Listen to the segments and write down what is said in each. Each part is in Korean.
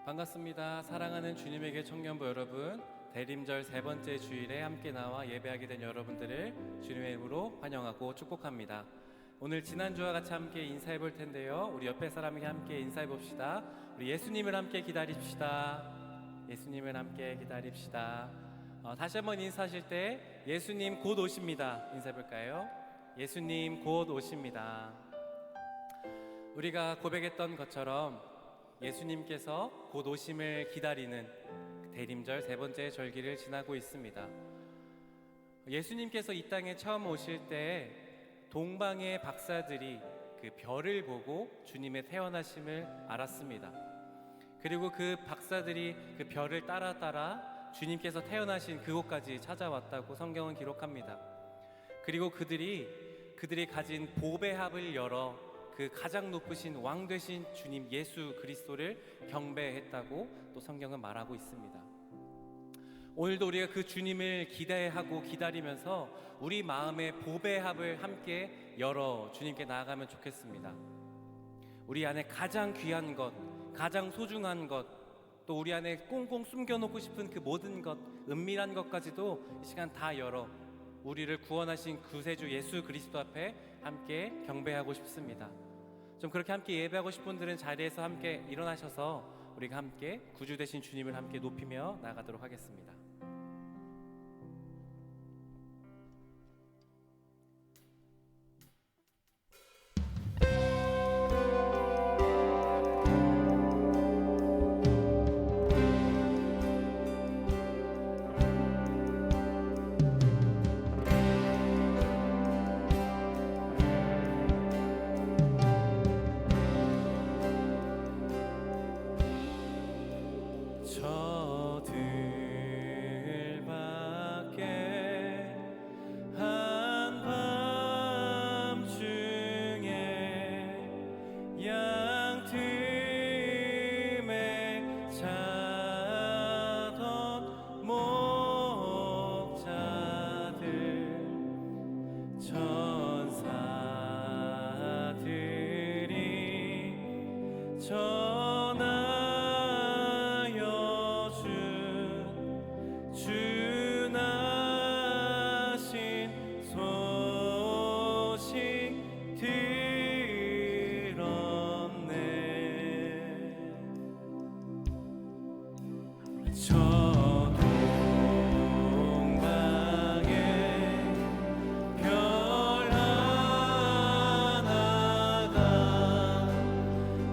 반갑습니다. 사랑하는 주님에게 청년부 여러분, 대림절 세 번째 주일에 함께 나와 예배하게 된 여러분들을 주님의 이름으로 환영하고 축복합니다. 오늘 지난주와 같이 함께 인사해 볼 텐데요, 우리 옆에 사람에게 함께 인사해 봅시다. 우리 예수님을 함께 기다립시다. 예수님을 함께 기다립시다. 다시 한번 인사하실 때 예수님 곧 오십니다 인사해 볼까요? 예수님 곧 오십니다. 우리가 고백했던 것처럼 예수님께서 곧 오심을 기다리는 대림절 세 번째 절기를 지나고 있습니다. 예수님께서 이 땅에 처음 오실 때 동방의 박사들이 그 별을 보고 주님의 태어나심을 알았습니다. 그리고 그 박사들이 그 별을 따라 주님께서 태어나신 그곳까지 찾아왔다고 성경은 기록합니다. 그리고 그들이 가진 보배합을 열어 그 가장 높으신 왕 되신 주님 예수 그리스도를 경배했다고 또 성경은 말하고 있습니다. 오늘도 우리가 그 주님을 기대하고 기다리면서 우리 마음의 보배합을 함께 열어 주님께 나아가면 좋겠습니다. 우리 안에 가장 귀한 것, 가장 소중한 것, 또 우리 안에 꽁꽁 숨겨놓고 싶은 그 모든 것, 은밀한 것까지도 이 시간 다 열어 우리를 구원하신 구세주 예수 그리스도 앞에 함께 경배하고 싶습니다. 좀 그렇게 함께 예배하고 싶은 분들은 자리에서 함께 일어나셔서 우리가 함께 구주 되신 주님을 함께 높이며 나가도록 하겠습니다.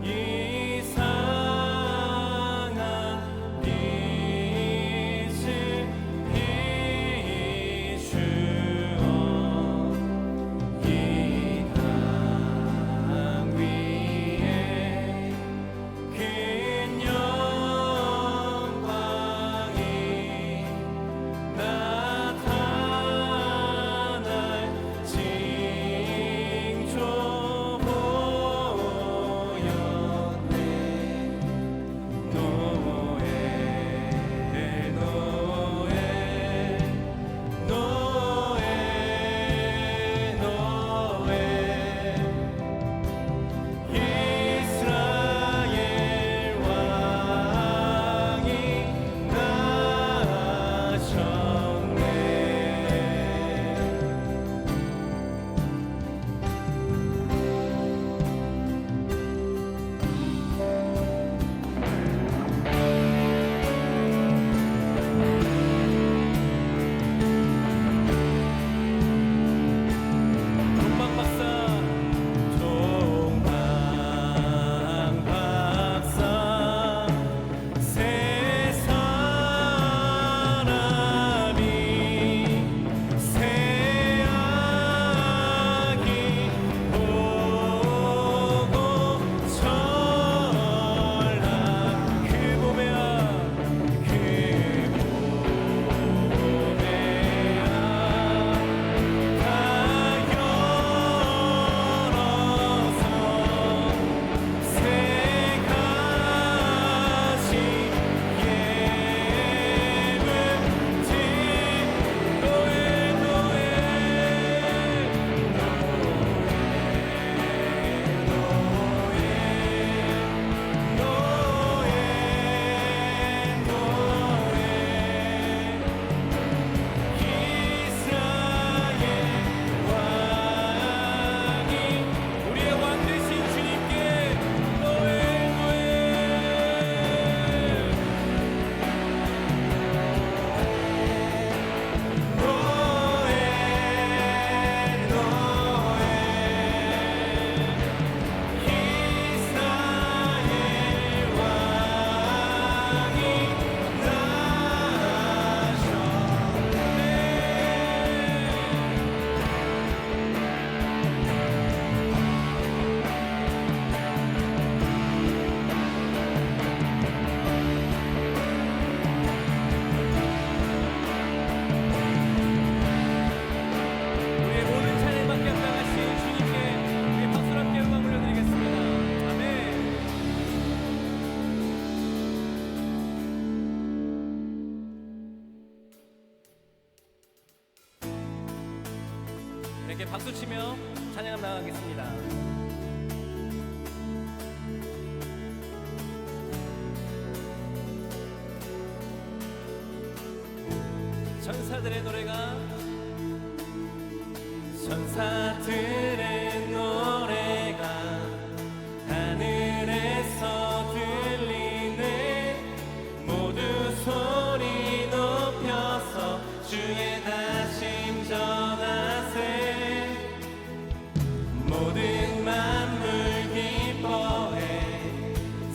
이 박수치며 찬양함 나가겠습니다. 천사들의 노래가 천사들의 노래가 하늘에서 들리네 모두 소리 높여서 주의 다심 전하세 모든 만물 기뻐해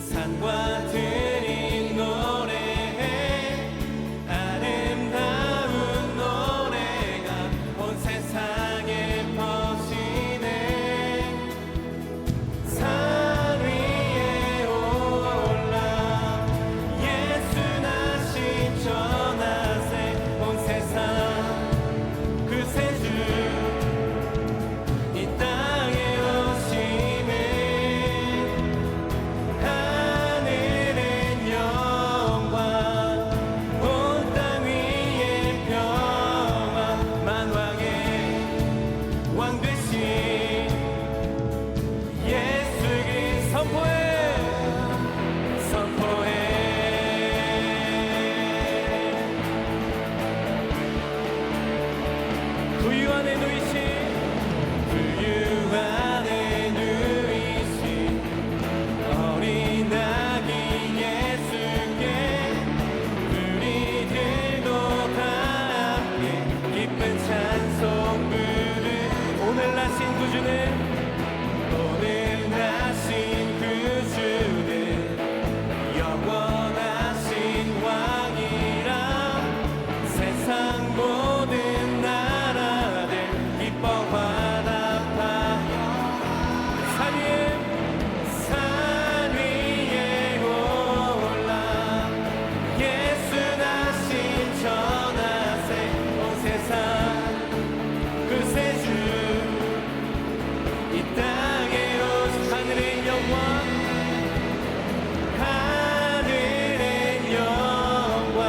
산과 들이 노래해 아름다운 노래가 온 세상에 퍼지네 산 위에 올라 예수 나신 전하세 온 세상 그새 주 이 땅에 오시네 하늘엔 영광 온 땅 위에 평화 만왕의 왕 되신 예수 그리스도 선포해 구유 안에 누이신 어린 아기 예수께 우리들도 다 함께 기쁜 찬송 부르 오늘 나신 구주는 영원하신 왕이라 세상 모든 나라들 기뻐 화답하여 산 위에 올라 예수 나신 전하세 온 세상 그새 주 이 땅에 오신 하늘의 영광 하늘의 영광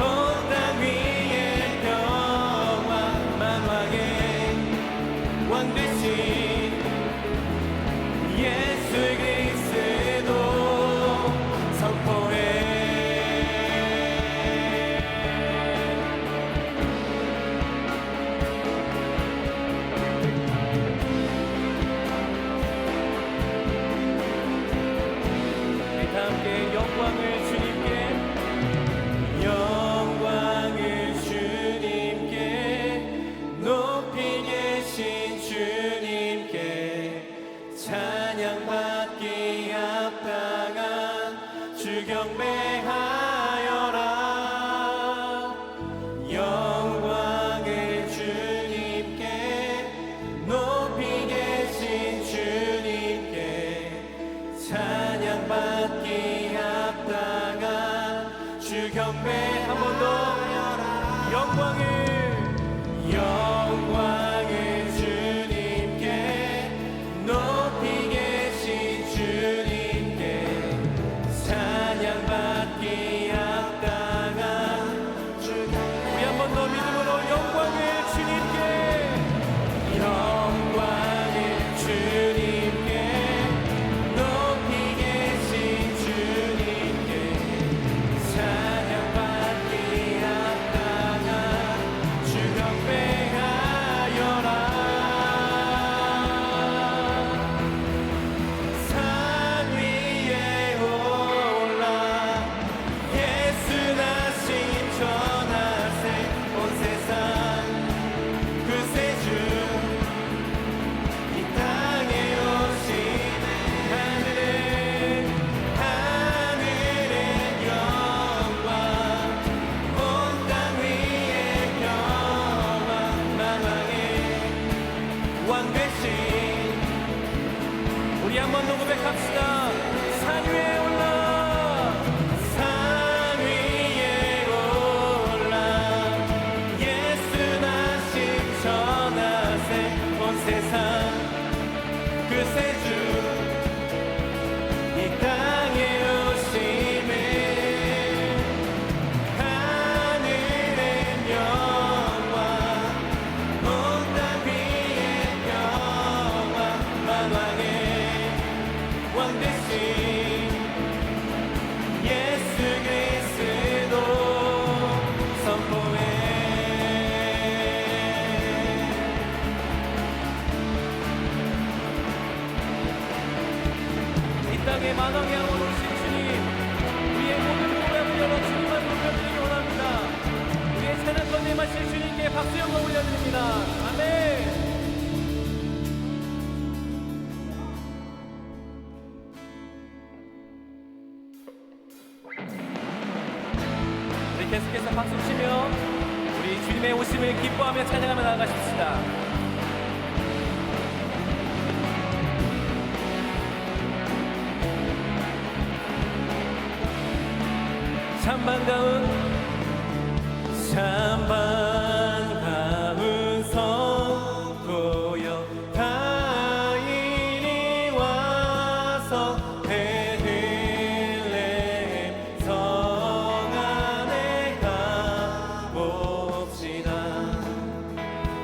온 땅 위에 평화 만왕의 왕 되신 예수 그리스도 선포해 다 함께 영광을 주님께 높이 계신 주님께 찬양받기 합당한 주 경배하여라 영광을 주님께 높이 계신 주님께 찬양받기 합당한 주 경배 한 번 더 영광을 주님께 높이 계신 주님께 찬양받기 합당한 주 우리 한 번 더 믿음으로 영광을 주님께 높이 계신 주님께 찬양받기 합당한 주 경배하여라 산 위에 올라 예수 나신 전하세 온 세상 그새 주 이 땅에 오시네 하늘의 영광 온 땅 위에 평화 만왕의 왕 되신 우리 한 번 더 고백합시다 산 위에 올라 산 위에 올라 예수 나신 전하세 온 세상 그새 주 이 땅에 오시네 하늘의 영광 온 땅 위에 예수 그리스도 선포해. 이 땅에 만왕의 왕으로 오신 주님, 우리의 모든 고백을 열어 주님만 높여드리기 원합니다. 우리의 찬양 건네마실 주님께 박수 영광 올려드립니다. 아멘. 계속해서 박수 치며 우리 주님의 오심을 기뻐하며 찬양하며 나아가십시다. 참 반가운 성도여 다인이 와서 베들레헴 성 안에 가봅시다.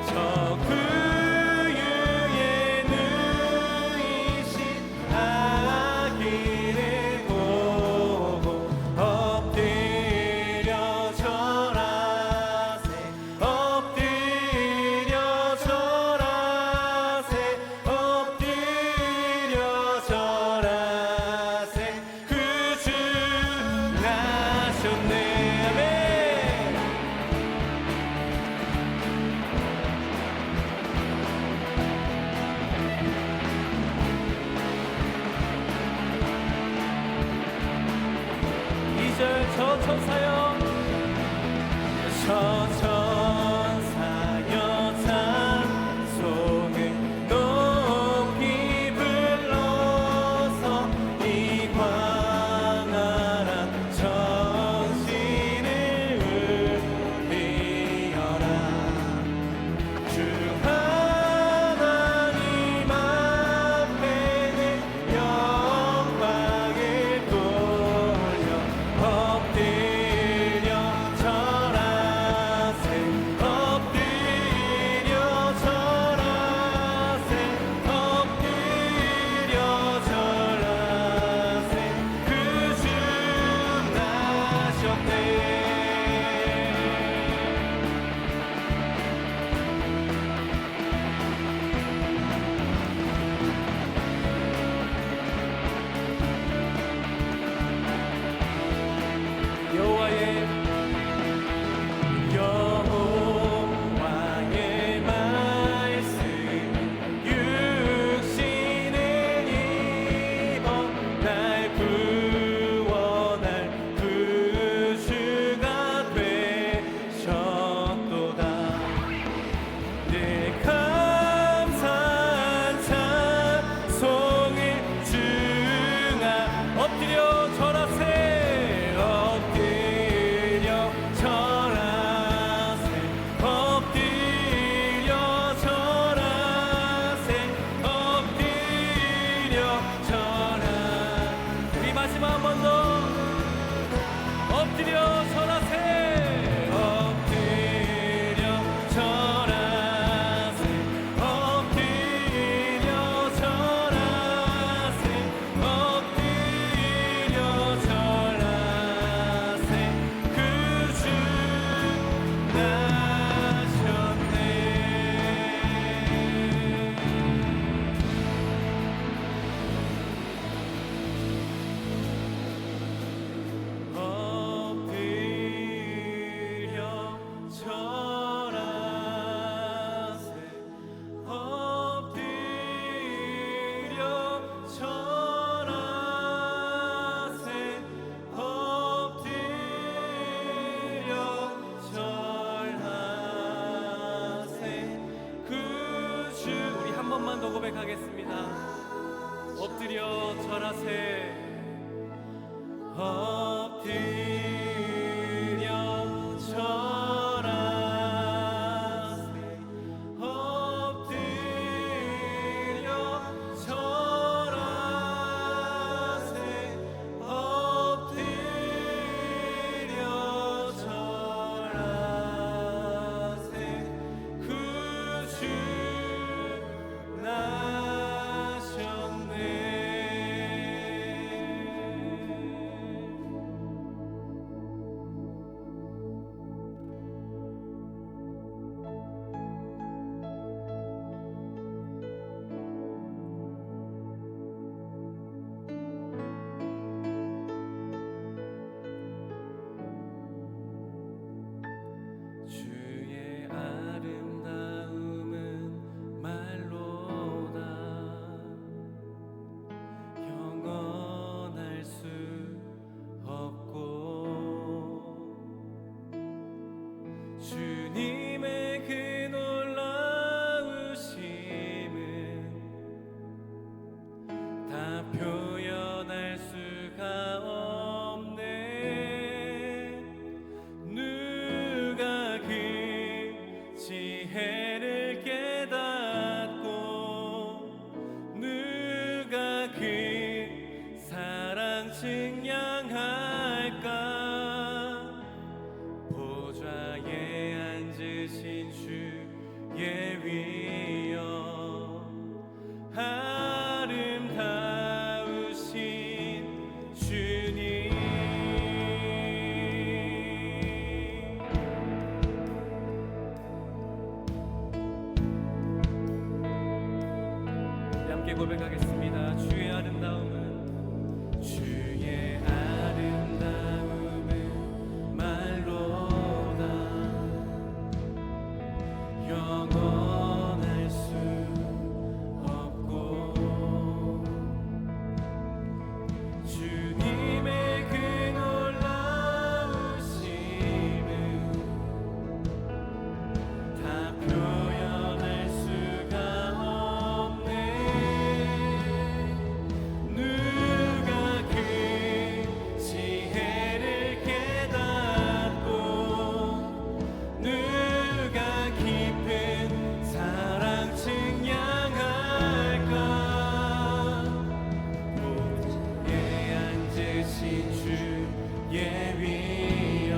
저 구유에 누이신 아기를 보고 엎드려 절하세. 엎드려 절하세. 엎드려 절하세. 그 주 나셨네. 아멘. 이절 저 천사여 찬송을 높이 불러서 이 광활한 전신을 울리어라. 주 하나님 앞에는 영광을 돌려 엎드려 절하세. 엎드려 절하세. 엎드려 절하세. 그 주 나셨네. 여호와의 말씀 육신을 입어 날 구원할 구주가 되셨도다. 늘 감사한 찬송을 중아 엎드려 절하세. 엎드려 절하세. 엎드려 절하세. 엎드려 절하세. 우리 마지막 한 번 더 엎드려 절하세. 엎드려 절하세. 엎드려 절하세. 엎드려 절하세. 그 주 나셨네. 엎드려 절하세. 엎드려 절하세. 엎드려 절하세. 그 주 우리 한 번만 더 고백하겠습니다. 엎드려 절하세. 엎드려 절하세. 엎드려 절하세. 엎드려 절하세. 그 주 나셨네. 그 사랑 증량할까 보좌에 앉으신 주의 위여 아름다우신 주님 함께 고백하겠습니다. 주의 아름다움은 주의 아름다움은 말로다 영원할 수 없고 주님의 그 놀라우심은 다 표현할 수가 없네 누가 그 지혜를 깨닫고 누가 깊은 사랑 증량할까 보좌에 앉으신 주의 위여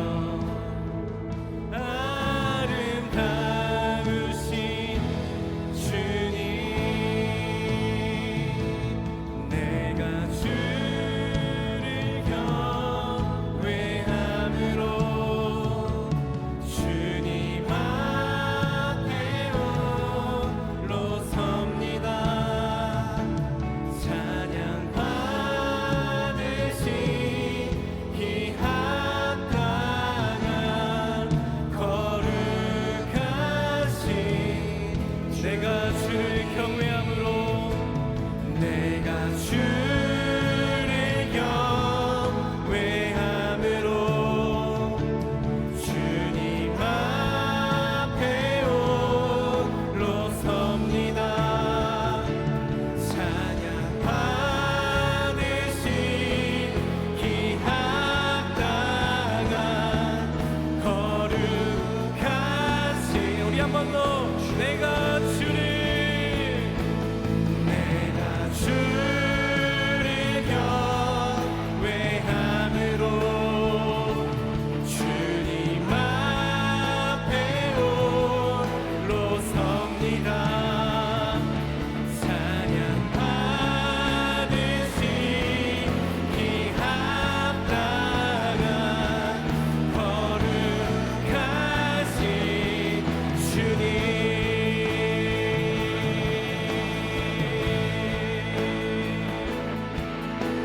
아름다우신 주님 내가 주를 경외함으로 주님 앞에 홀로 섭니다 찬양 받으신 이 합당한 거룩하신 내가 주를 경외함으로 내가 주를 경외함으로 주님 앞에 홀로 섭니다 찬양 받으신 이 합당한 거룩하신 우리 한 번 더 내가 주를 경외함으로 주님 앞에 홀로 섭니다 찬양 받으신 이 합당한 거룩하신 주님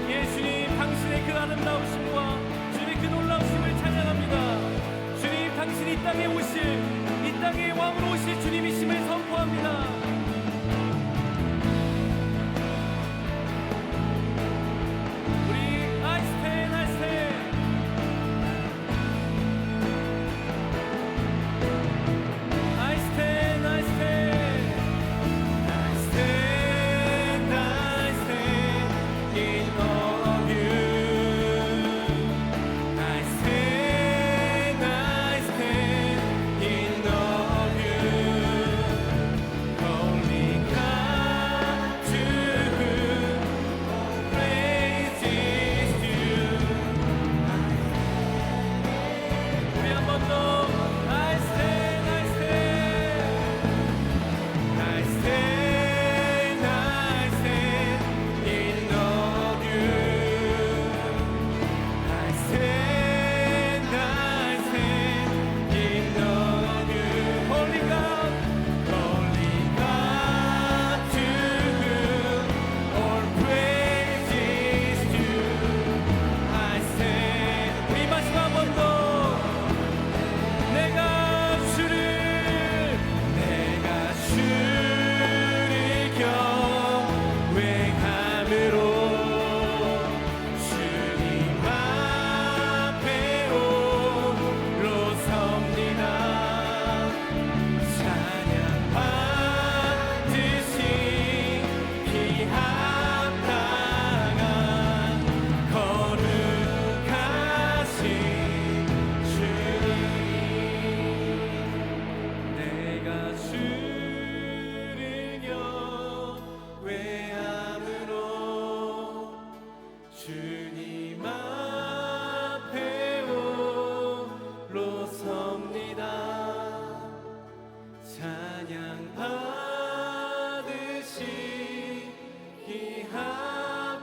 예수님 당신의 그 아름다우심과 주님의 그 놀라우심을 찬양합니다 주님 당신이 이 땅에 오실 이 땅의 왕으로 오실 주님이심을 선포합니다 우리 아이스텐 in all of you I stand in all of you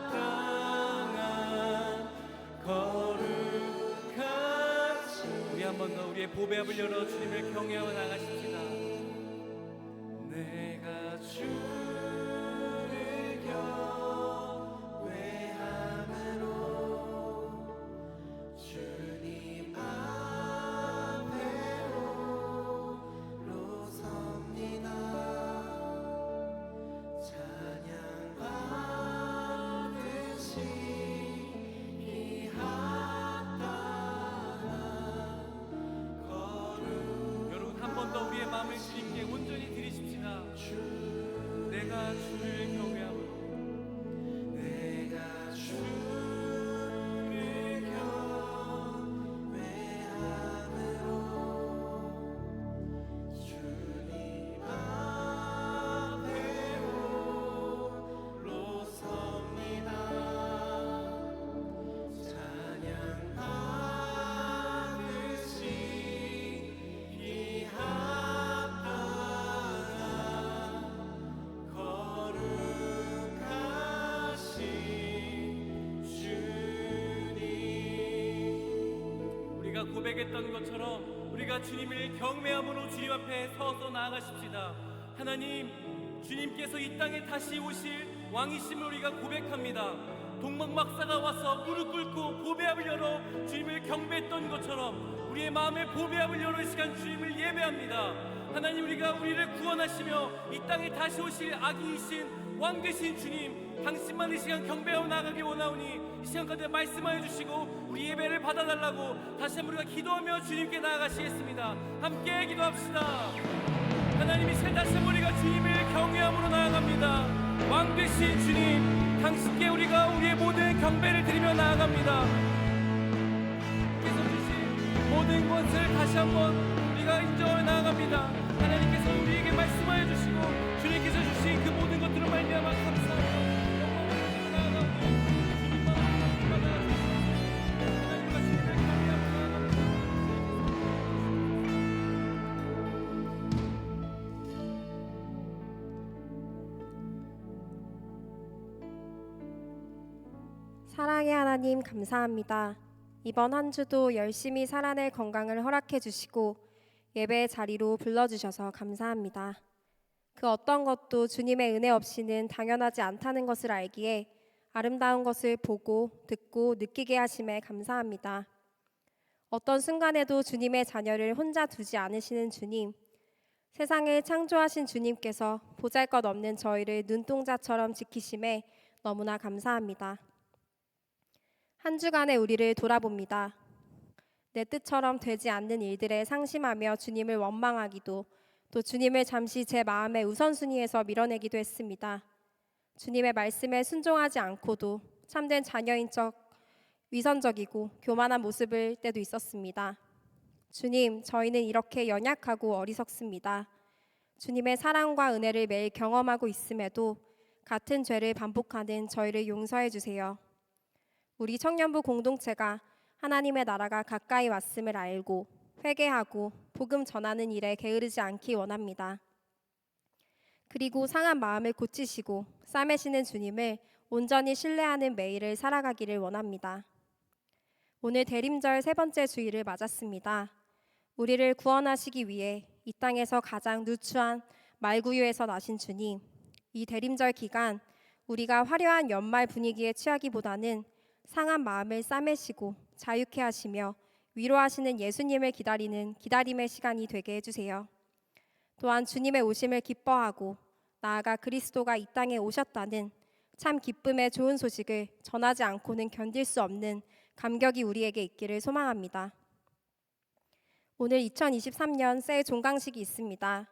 합당한 거룩하신 우리 한 번 더 우리의 보배압을 열어 주님을 경외하고 나가십시다. 내가 주를 경외함으로 주님 앞에로 섭니다. 찬양 받으시 이 합당한 거룩. 여러분 한 번 더 우리의 마음을 주님께 온전히 드리십시다. 내가 주를 경외함으로 내가 주를 경외함으로 주님 앞에로 섭니다. 찬양 받으시 이 합당한 거룩하신 주님. 우리가 고백했던 것처럼 우리가 주님을 경외함으로 주님 앞에 서서 나아가십시다. 하나님, 주님께서 이 땅에 다시 오실 왕이심을 우리가 고백합니다. 동방박사가 와서 무릎 꿇고 보배압을 열어 주님을 경배했던 것처럼 우리의 마음에 보배압을 열어 이 시간 주님을 예배합니다. 하나님, 우리가 우리를 구원하시며 이 땅에 다시 오실 아기이신 왕 되신 주님, 당신만 이 시간 경배하고 나가기 원하오니 이 시간 가운데 말씀하여 주시고 우리 예배를 받아달라고 다시 한번 우리가 기도하며 주님께 나아가시겠습니다. 함께 기도합시다. 하나님, 이 시간 다시 한번 우리가 주님을 경외함으로 나아갑니다. 왕 되신 주님, 당신께 우리가 우리의 모든 경배를 드리며 나아갑니다. 께서 주신 모든 것을 다시 한번 우리가 인정하며 나아갑니다. 하나님께서 우리에게 말씀하여 주시고 주님께서 주신 그 모든 것들을 말미암아 감사합니다. 영광을 나아가오니 주님만 나아가주시옵소서. 하나님과 주님을 경외하며 나아갑니다. 사랑의 하나님, 감사합니다. 이번 한 주도 열심히 살아낼 건강을 허락해 주시고 예배의 자리로 불러주셔서 감사합니다. 그 어떤 것도 주님의 은혜 없이는 당연하지 않다는 것을 알기에 아름다운 것을 보고 듣고 느끼게 하심에 감사합니다. 어떤 순간에도 주님의 자녀를 혼자 두지 않으시는 주님, 세상을 창조하신 주님께서 보잘것없는 저희를 눈동자처럼 지키심에 너무나 감사합니다. 한 주간의 우리를 돌아봅니다. 내 뜻처럼 되지 않는 일들에 상심하며 주님을 원망하기도, 또 주님을 잠시 제 마음의 우선순위에서 밀어내기도 했습니다. 주님의 말씀에 순종하지 않고도 참된 자녀인 척 위선적이고 교만한 모습일 때도 있었습니다. 주님, 저희는 이렇게 연약하고 어리석습니다. 주님의 사랑과 은혜를 매일 경험하고 있음에도 같은 죄를 반복하는 저희를 용서해 주세요. 우리 청년부 공동체가 하나님의 나라가 가까이 왔음을 알고 회개하고 복음 전하는 일에 게으르지 않기 원합니다. 그리고 상한 마음을 고치시고 싸매시는 주님을 온전히 신뢰하는 매일을 살아가기를 원합니다. 오늘 대림절 세 번째 주일을 맞았습니다. 우리를 구원하시기 위해 이 땅에서 가장 누추한 말구유에서 나신 주님, 이 대림절 기간 우리가 화려한 연말 분위기에 취하기보다는 상한 마음을 싸매시고 자유케 하시며 위로하시는 예수님을 기다리는 기다림의 시간이 되게 해주세요. 또한 주님의 오심을 기뻐하고 나아가 그리스도가 이 땅에 오셨다는 참 기쁨의 좋은 소식을 전하지 않고는 견딜 수 없는 감격이 우리에게 있기를 소망합니다. 오늘 2023년 셀 종강식이 있습니다.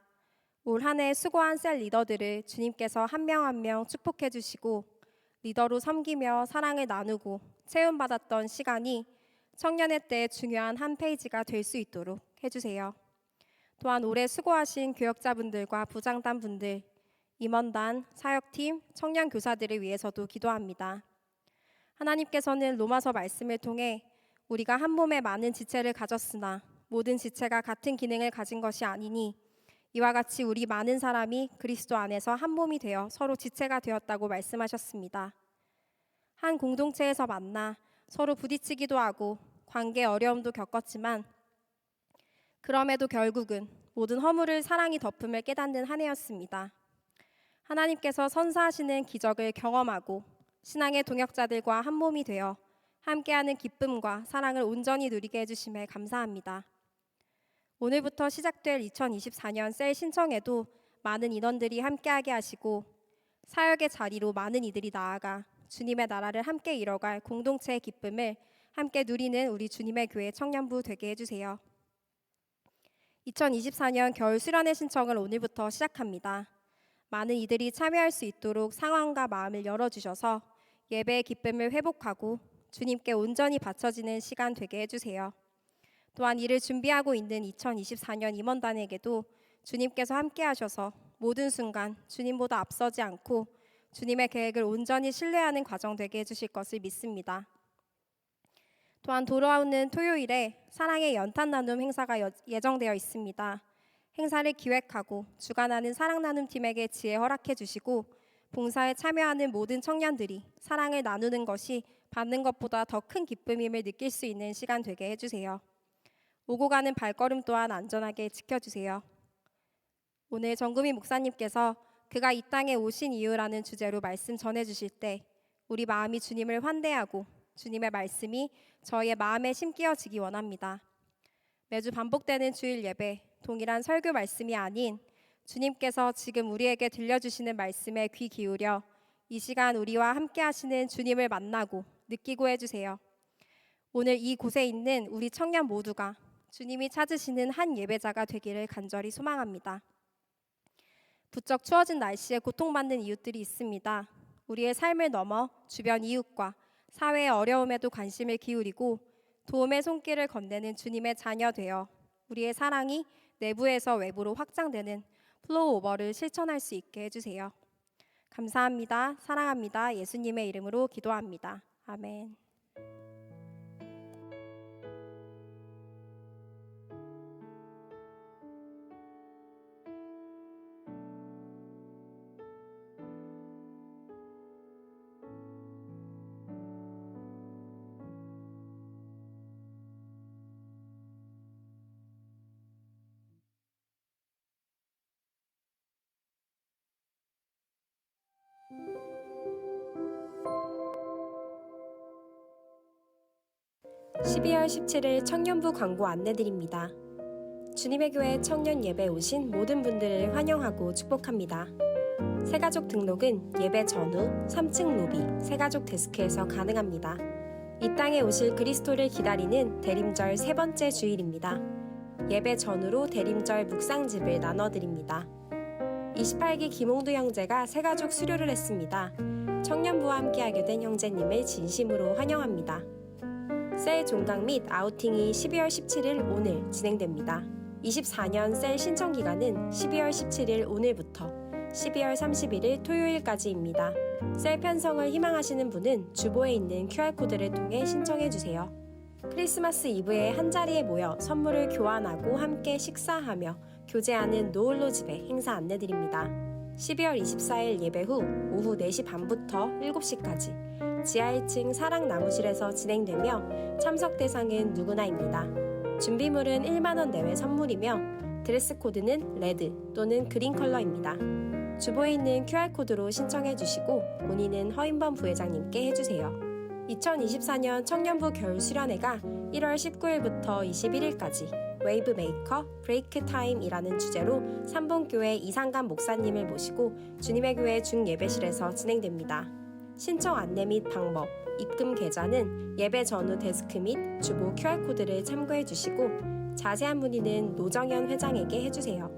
올 한 해 수고한 셀 리더들을 주님께서 한 명 한 명 축복해 주시고 리더로 섬기며 사랑을 나누고 체험받았던 시간이 청년의 때의 중요한 한 페이지가 될 수 있도록 해주세요. 또한 올해 수고하신 교역자분들과 부장단 분들, 임원단, 사역팀, 청년 교사들을 위해서도 기도합니다. 하나님께서는 로마서 말씀을 통해 우리가 한 몸에 많은 지체를 가졌으나 모든 지체가 같은 기능을 가진 것이 아니니 이와 같이 우리 많은 사람이 그리스도 안에서 한 몸이 되어 서로 지체가 되었다고 말씀하셨습니다. 한 공동체에서 만나 서로 부딪히기도 하고 관계 어려움도 겪었지만 그럼에도 결국은 모든 허물을 사랑이 덮음을 깨닫는 한 해였습니다. 하나님께서 선사하시는 기적을 경험하고 신앙의 동역자들과 한 몸이 되어 함께하는 기쁨과 사랑을 온전히 누리게 해주심에 감사합니다. 오늘부터 시작될 2024년 셀 신청에도 많은 인원들이 함께하게 하시고 사역의 자리로 많은 이들이 나아가 주님의 나라를 함께 이뤄갈 공동체의 기쁨을 함께 누리는 우리 주님의 교회 청년부 되게 해주세요. 2024년 겨울 수련회 신청을 오늘부터 시작합니다. 많은 이들이 참여할 수 있도록 상황과 마음을 열어주셔서 예배의 기쁨을 회복하고 주님께 온전히 바쳐지는 시간 되게 해주세요. 또한 이를 준비하고 있는 2024년 임원단에게도 주님께서 함께 하셔서 모든 순간 주님보다 앞서지 않고 주님의 계획을 온전히 신뢰하는 과정 되게 해주실 것을 믿습니다. 또한 돌아오는 토요일에 사랑의 연탄 나눔 행사가 예정되어 있습니다. 행사를 기획하고 주관하는 사랑 나눔 팀에게 지혜 허락해 주시고 봉사에 참여하는 모든 청년들이 사랑을 나누는 것이 받는 것보다 더 큰 기쁨임을 느낄 수 있는 시간 되게 해주세요. 오고 가는 발걸음 또한 안전하게 지켜주세요. 오늘 정구미 목사님께서 그가 이 땅에 오신 이유라는 주제로 말씀 전해주실 때 우리 마음이 주님을 환대하고 주님의 말씀이 저희의 마음에 심기어지기 원합니다. 매주 반복되는 주일 예배, 동일한 설교 말씀이 아닌 주님께서 지금 우리에게 들려주시는 말씀에 귀 기울여 이 시간 우리와 함께 하시는 주님을 만나고 느끼고 해주세요. 오늘 이곳에 있는 우리 청년 모두가 주님이 찾으시는 한 예배자가 되기를 간절히 소망합니다. 부쩍 추워진 날씨에 고통받는 이웃들이 있습니다. 우리의 삶을 넘어 주변 이웃과 사회의 어려움에도 관심을 기울이고 도움의 손길을 건네는 주님의 자녀 되어 우리의 사랑이 내부에서 외부로 확장되는 플로우 오버를 실천할 수 있게 해주세요. 감사합니다. 사랑합니다. 예수님의 이름으로 기도합니다. 아멘. (12월 17일) 청년부 광고 안내드립니다. 주님의 교회 청년 예배 오신 모든 분들을 환영하고 축복합니다. 새가족 등록은 예배 전후 3층 로비 새가족 데스크에서 가능합니다. 이 땅에 오실 그리스도를 기다리는 대림절 세 번째 주일입니다. 예배 전후로 대림절 묵상집을 나눠드립니다. 28기 김홍두 형제가 새가족 수료를 했습니다. 청년부와 함께하게 된 형제님을 진심으로 환영합니다. 셀 종강 및 아우팅이 12월 17일 오늘 진행됩니다. 24년 셀 신청 기간은 12월 17일 오늘부터 12월 31일 토요일까지입니다. 셀 편성을 희망하시는 분은 주보에 있는 QR코드를 통해 신청해주세요. 크리스마스 이브에 한자리에 모여 선물을 교환하고 함께 식사하며 교제하는 노을로 집회 행사 안내드립니다. 12월 24일 예배 후 오후 4시 반부터 7시까지 지하 1층 사랑나무실에서 진행되며 참석 대상은 누구나입니다. 준비물은 1만원 내외 선물이며 드레스 코드는 레드 또는 그린 컬러입니다. 주보에 있는 QR코드로 신청해 주시고 문의는 허인범 부회장님께 해주세요. 2024년 청년부 겨울 수련회가 1월 19일부터 21일까지 웨이브 메이커 브레이크 타임이라는 주제로 삼봉교회 이상감 목사님을 모시고 주님의 교회 중예배실에서 진행됩니다. 신청 안내 및 방법, 입금 계좌는 예배 전후 데스크 및 주보 QR코드를 참고해 주시고 자세한 문의는 노정현 회장에게 해주세요.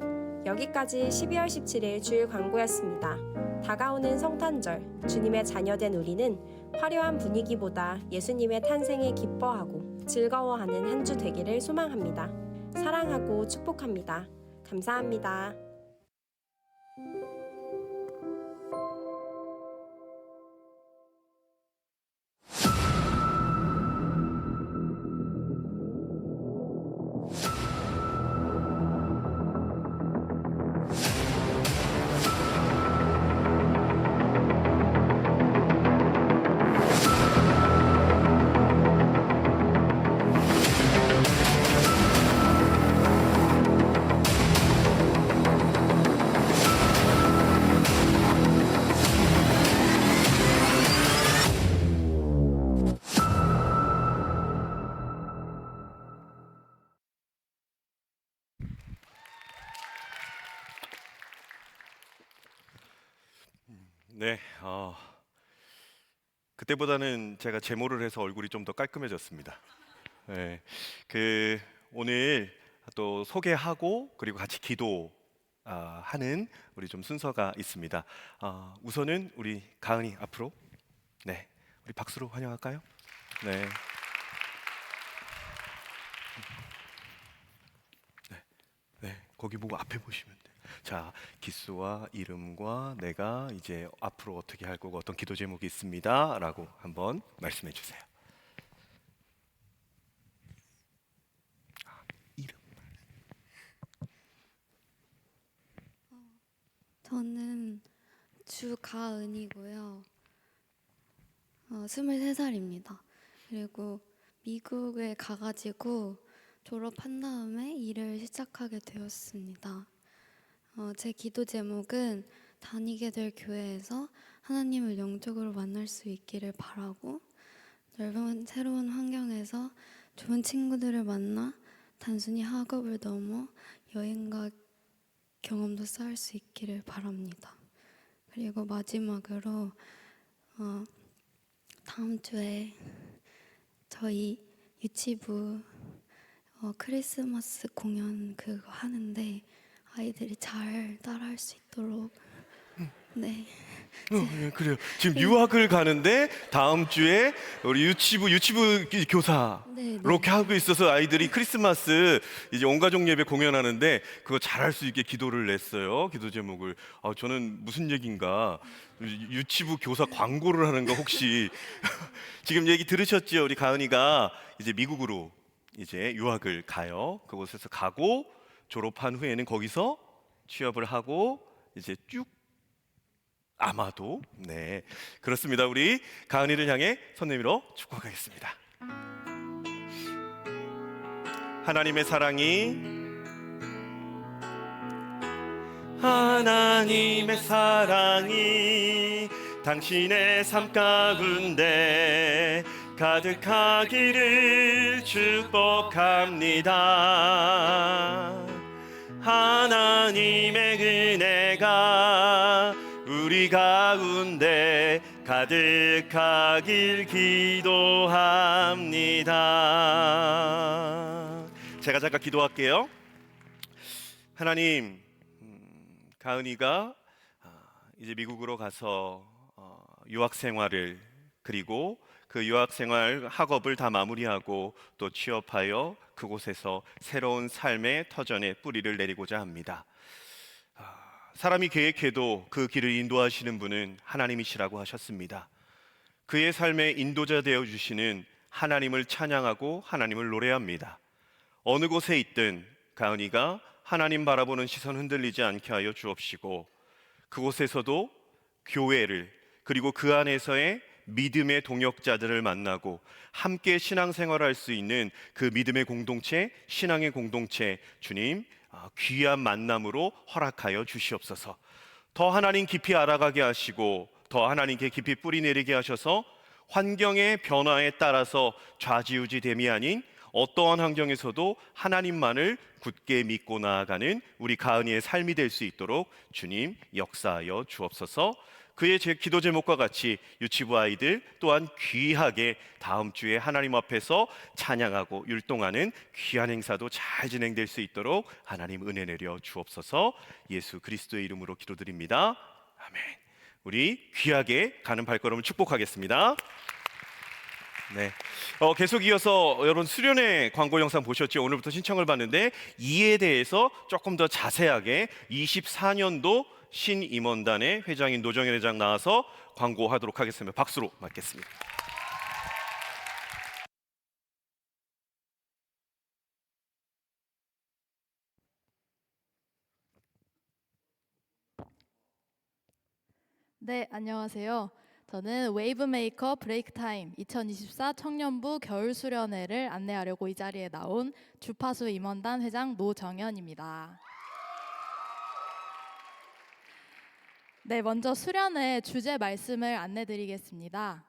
여기까지 12월 17일 주일 광고였습니다. 다가오는 성탄절, 주님의 자녀된 우리는 화려한 분위기보다 예수님의 탄생에 기뻐하고 즐거워하는 한 주 되기를 소망합니다. 사랑하고 축복합니다. 감사합니다. 네, 그때보다는 제가 제모를 해서 얼굴이 좀 더 깔끔해졌습니다. 네, 오늘 또 소개하고 그리고 같이 기도 하는 우리 좀 순서가 있습니다. 우선은 우리 가은이 앞으로, 네, 우리 박수로 환영할까요? 네, 네, 거기 보고 앞에 보시면 돼요. 자, 기수와 이름과 내가 이제 앞으로 어떻게 할 거고 어떤 기도 제목이 있습니다라고 한번 말씀해 주세요. 이름. 저는 주가은이고요. 23살입니다. 그리고 미국에 가가지고 졸업한 다음에 일을 시작하게 되었습니다. 제 기도 제목은 다니게 될 교회에서 하나님을 영적으로 만날 수 있기를 바라고, 넓은 새로운 환경에서 좋은 친구들을 만나 단순히 학업을 넘어 여행과 경험도 쌓을 수 있기를 바랍니다. 그리고 마지막으로 다음 주에 저희 유치부 크리스마스 공연 그거 하는데 아이들이 잘 따라할 수 있도록 네. 네, 그래요. 지금 유학을 가는데 다음 주에 우리 유치부 교사 네, 네. 이렇게 하고 있어서 아이들이 크리스마스 이제 온 가족 예배 공연하는데 그거 잘할 수 있게 기도를 냈어요. 기도 제목을. 저는 무슨 얘긴가? 유치부 교사 광고를 하는 거 혹시 지금 얘기 들으셨죠? 우리 가은이가 이제 미국으로 이제 유학을 가요. 그곳에서 가고 졸업한 후에는 거기서 취업을 하고 이제 쭉 아마도 네 그렇습니다. 우리 가은이를 향해 손 내밀어 축복하겠습니다. 하나님의 사랑이 당신의 삶 가운데 가득하기를 축복합니다. 하나님의 은혜가 우리 가운데 가득하길 기도합니다. 제가 잠깐 기도할게요. 하나님, 가은이가 이제 미국으로 가서 유학 생활을 그리고 그 유학 생활 학업을 다 마무리하고 또 취업하여 그곳에서 새로운 삶의 터전에 뿌리를 내리고자 합니다. 사람이 계획해도 그 길을 인도하시는 분은 하나님이시라고 하셨습니다. 그의 삶의 인도자 되어 주시는 하나님을 찬양하고 하나님을 노래합니다. 어느 곳에 있든 가은이가 하나님 바라보는 시선 흔들리지 않게 하여 주옵시고, 그곳에서도 교회를 그리고 그 안에서의 믿음의 동역자들을 만나고 함께 신앙생활할 수 있는 그 믿음의 공동체, 신앙의 공동체, 주님 귀한 만남으로 허락하여 주시옵소서. 더 하나님 깊이 알아가게 하시고 더 하나님께 깊이 뿌리 내리게 하셔서 환경의 변화에 따라서 좌지우지됨이 아닌 어떠한 환경에서도 하나님만을 굳게 믿고 나아가는 우리 가은이의 삶이 될 수 있도록 주님 역사하여 주옵소서. 그의 제 기도 제목과 같이 유치부 아이들 또한 귀하게 다음 주에 하나님 앞에서 찬양하고 율동하는 귀한 행사도 잘 진행될 수 있도록 하나님 은혜 내려 주옵소서. 예수 그리스도의 이름으로 기도드립니다. 아멘. 우리 귀하게 가는 발걸음을 축복하겠습니다. 네. 계속 이어서 여러분 수련회 광고 영상 보셨죠? 오늘부터 신청을 받는데 이에 대해서 조금 더 자세하게 24년도 신임원단의 회장인 노정현 회장 나와서 광고하도록 하겠습니다. 박수로 맞겠습니다. 네, 안녕하세요. 저는 웨이브 메이커 브레이크 타임 2024 청년부 겨울 수련회를 안내하려고 이 자리에 나온 주파수 임원단 회장 노정현입니다. 네, 먼저 수련회 주제 말씀을 안내드리겠습니다.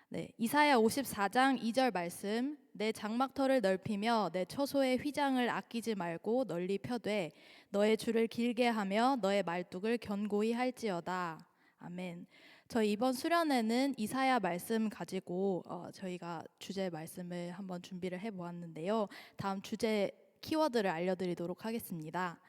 네, 이사야 54장 2절 말씀. 내 장막터를 넓히며 내 처소의 휘장을 아끼지 말고 널리 펴되 너의 줄을 길게 하며 너의 말뚝을 견고히 할지어다. 아멘. 저희 이번 수련회는 이사야 말씀 가지고 저희가 주제 말씀을 한번 준비를 해보았는데요. 다음 주제 키워드를 알려드리도록 하겠습니다.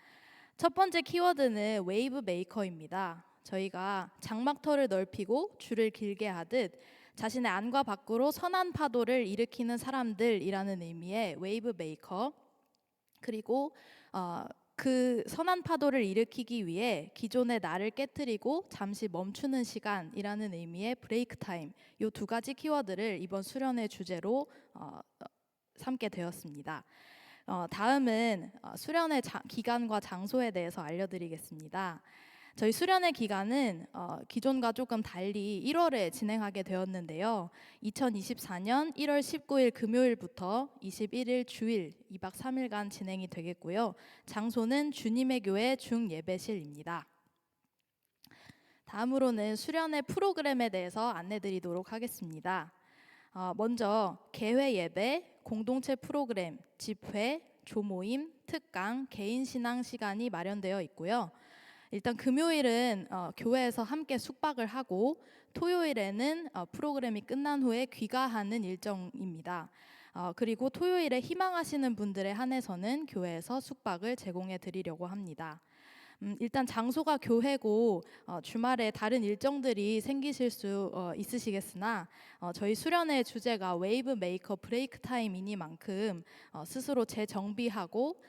첫 번째 키워드는 웨이브 메이커입니다. 저희가 장막터를 넓히고 줄을 길게 하듯 자신의 안과 밖으로 선한 파도를 일으키는 사람들이라는 의미의 웨이브 메이커, 그리고 그 선한 파도를 일으키기 위해 기존의 나를 깨트리고 잠시 멈추는 시간이라는 의미의 브레이크 타임, 이 두 가지 키워드를 이번 수련회 주제로 삼게 되었습니다. 다음은 수련회 기간과 장소에 대해서 알려드리겠습니다. 저희 수련회 기간은 기존과 조금 달리 1월에 진행하게 되었는데요. 2024년 1월 19일 금요일부터 21일 주일 2박 3일간 진행이 되겠고요. 장소는 주님의 교회 중예배실입니다. 다음으로는 수련회 프로그램에 대해서 안내드리도록 하겠습니다. 먼저 개회 예배, 공동체 프로그램, 집회, 조모임, 특강, 개인 신앙 시간이 마련되어 있고요. 일단 금요일은 교회에서 함께 숙박을 하고 토요일에는 프로그램이 끝난 후에 귀가하는 일정입니다. 그리고 토요일에 희망하시는 분들에 한해서는 교회에서 숙박을 제공해 드리려고 합니다. 일단 장소가 교회고 주말에 다른 일정들이 생기실 수 있으시겠으나 저희 수련회 주제가 웨이브 메이커 브레이크 타임이니만큼 스스로 재정비하고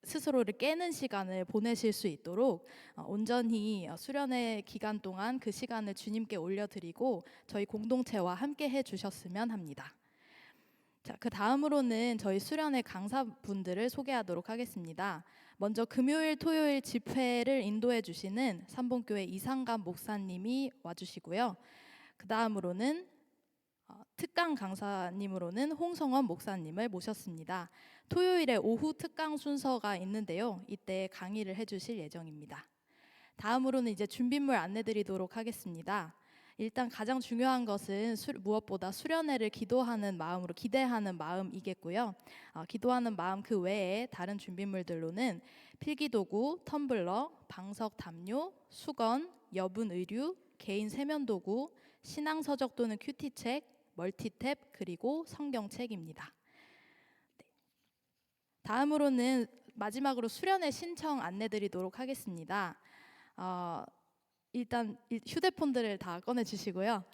스스로를 깨는 시간을 보내실 수 있도록 온전히 수련회 기간 동안 그 시간을 주님께 올려드리고 저희 공동체와 함께 해주셨으면 합니다. 자, 그 다음으로는 저희 수련회 강사분들을 소개하도록 하겠습니다. 먼저 금요일, 토요일 집회를 인도해 주시는 삼봉교회 이상감 목사님이 와주시고요. 그 다음으로는 특강 강사님으로는 홍성원 목사님을 모셨습니다. 토요일에 오후 특강 순서가 있는데요. 이때 강의를 해주실 예정입니다. 다음으로는 이제 준비물 안내드리도록 하겠습니다. 일단 가장 중요한 것은 무엇보다 수련회를 기도하는 마음으로 기대하는 마음이겠고요. 기도하는 마음 그 외에 다른 준비물들로는 필기도구, 텀블러, 방석 담요, 수건, 여분 의류, 개인 세면도구, 신앙서적 또는 큐티책, 멀티탭, 그리고 성경책입니다. 네. 다음으로는 마지막으로 수련회 신청 안내드리도록 하겠습니다. 일단 휴대폰들을 다 꺼내주시고요.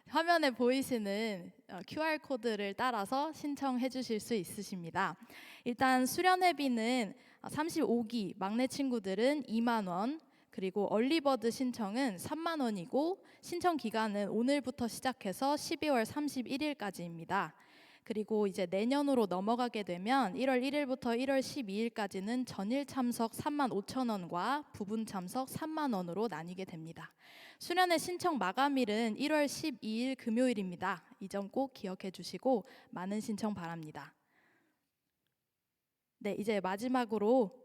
화면에 보이시는 QR코드를 따라서 신청해 주실 수 있으십니다. 일단 수련회비는 35기 막내 친구들은 2만 원, 그리고 얼리버드 신청은 3만 원이고 신청 기간은 오늘부터 시작해서 12월 31일까지입니다. 그리고 이제 내년으로 넘어가게 되면 1월 1일부터 1월 12일까지는 전일 참석 3만 5천 원과 부분 참석 3만 원으로 나뉘게 됩니다. 수련회 신청 마감일은 1월 12일 금요일입니다. 이 점 꼭 기억해 주시고 많은 신청 바랍니다. 네, 이제 마지막으로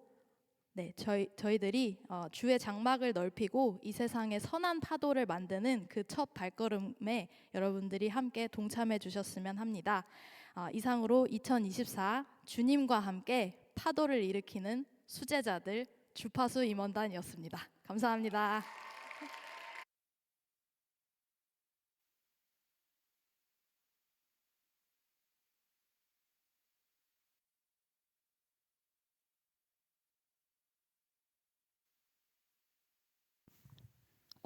저희들이 주의 장막을 넓히고 이 세상에 선한 파도를 만드는 그 첫 발걸음에 여러분들이 함께 동참해 주셨으면 합니다. 이상으로 2024 주님과 함께 파도를 일으키는 수제자들 주파수 임원단이었습니다. 감사합니다.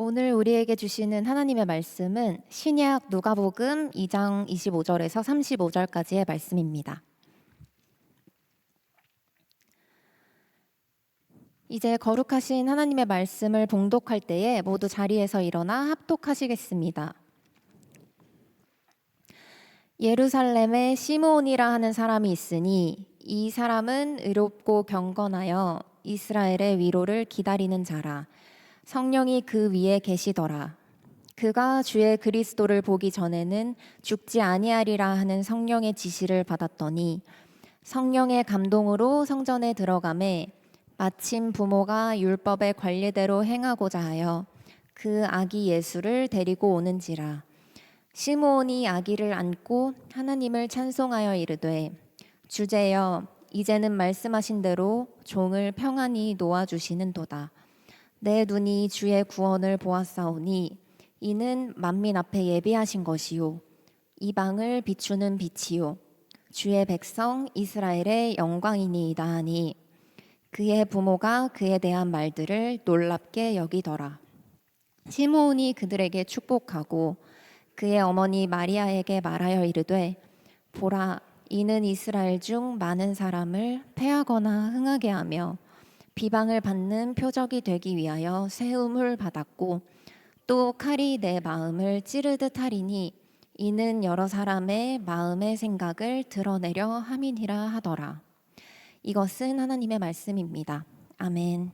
오늘 우리에게 주시는 하나님의 말씀은 신약 누가복음 2장 25절에서 35절까지의 말씀입니다. 이제 거룩하신 하나님의 말씀을 봉독할 때에 모두 자리에서 일어나 합독하시겠습니다. 예루살렘에 시므온이라 하는 사람이 있으니 이 사람은 의롭고 경건하여 이스라엘의 위로를 기다리는 자라. 성령이 그 위에 계시더라. 그가 주의 그리스도를 보기 전에는 죽지 아니하리라 하는 성령의 지시를 받았더니 성령의 감동으로 성전에 들어가매 마침 부모가 율법의 관례대로 행하고자 하여 그 아기 예수를 데리고 오는지라. 시므온이 아기를 안고 하나님을 찬송하여 이르되 주제여 이제는 말씀하신 대로 종을 평안히 놓아주시는도다. 내 눈이 주의 구원을 보았사오니 이는 만민 앞에 예비하신 것이요 이방을 비추는 빛이요 주의 백성 이스라엘의 영광이니이다 하니 그의 부모가 그에 대한 말들을 놀랍게 여기더라. 시므온이 그들에게 축복하고 그의 어머니 마리아에게 말하여 이르되 보라 이는 이스라엘 중 많은 사람을 패하거나 흥하게 하며 비방을 받는 표적이 되기 위하여 세움을 받았고 또 칼이 내 마음을 찌르듯 하리니 이는 여러 사람의 마음의 생각을 드러내려 함이니라 하더라. 이것은 하나님의 말씀입니다. 아멘.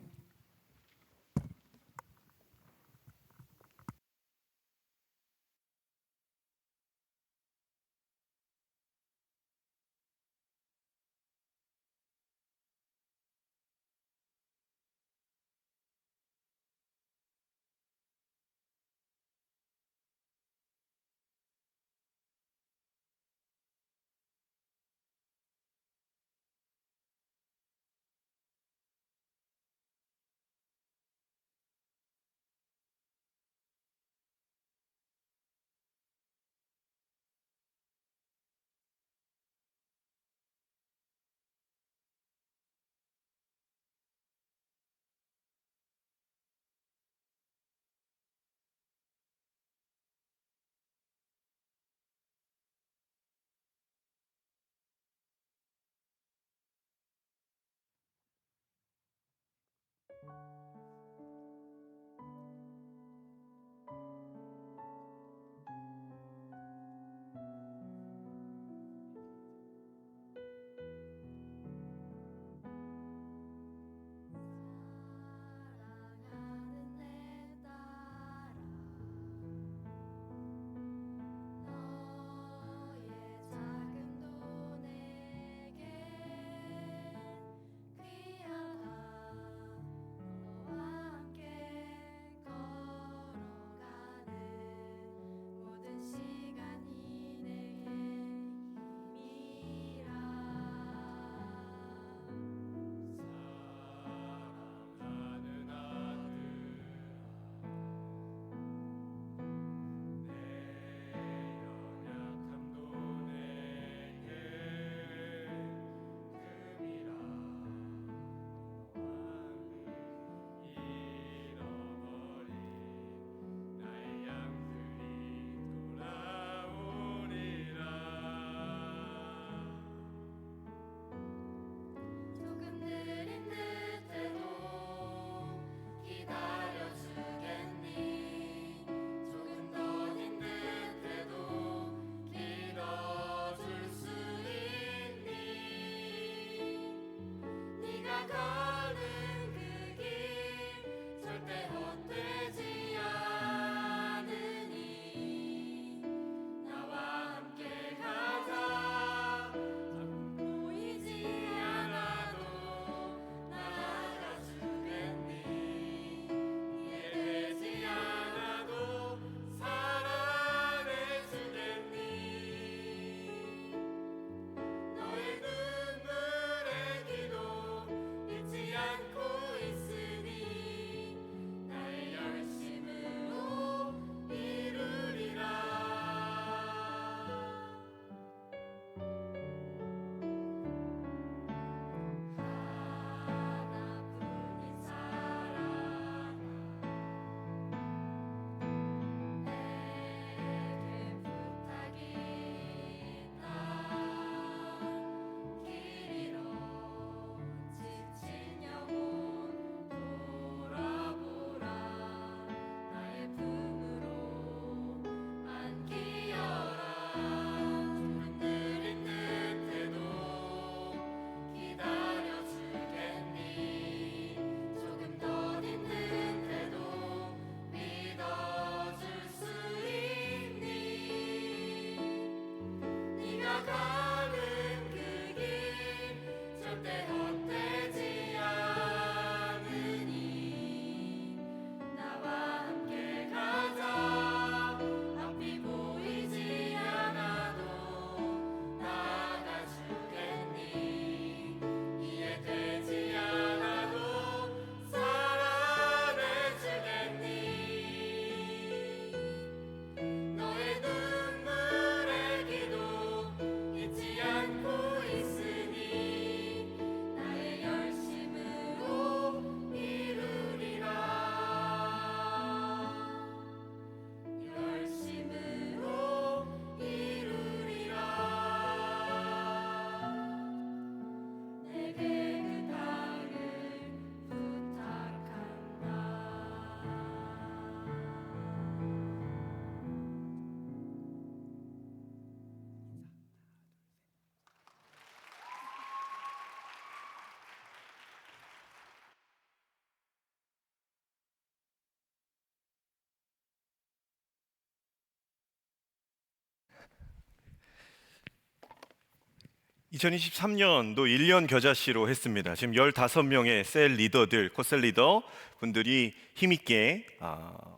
2023년도 1년 겨자씨로 했습니다. 지금 15명의 셀 리더들, 코셀 리더 분들이 힘있게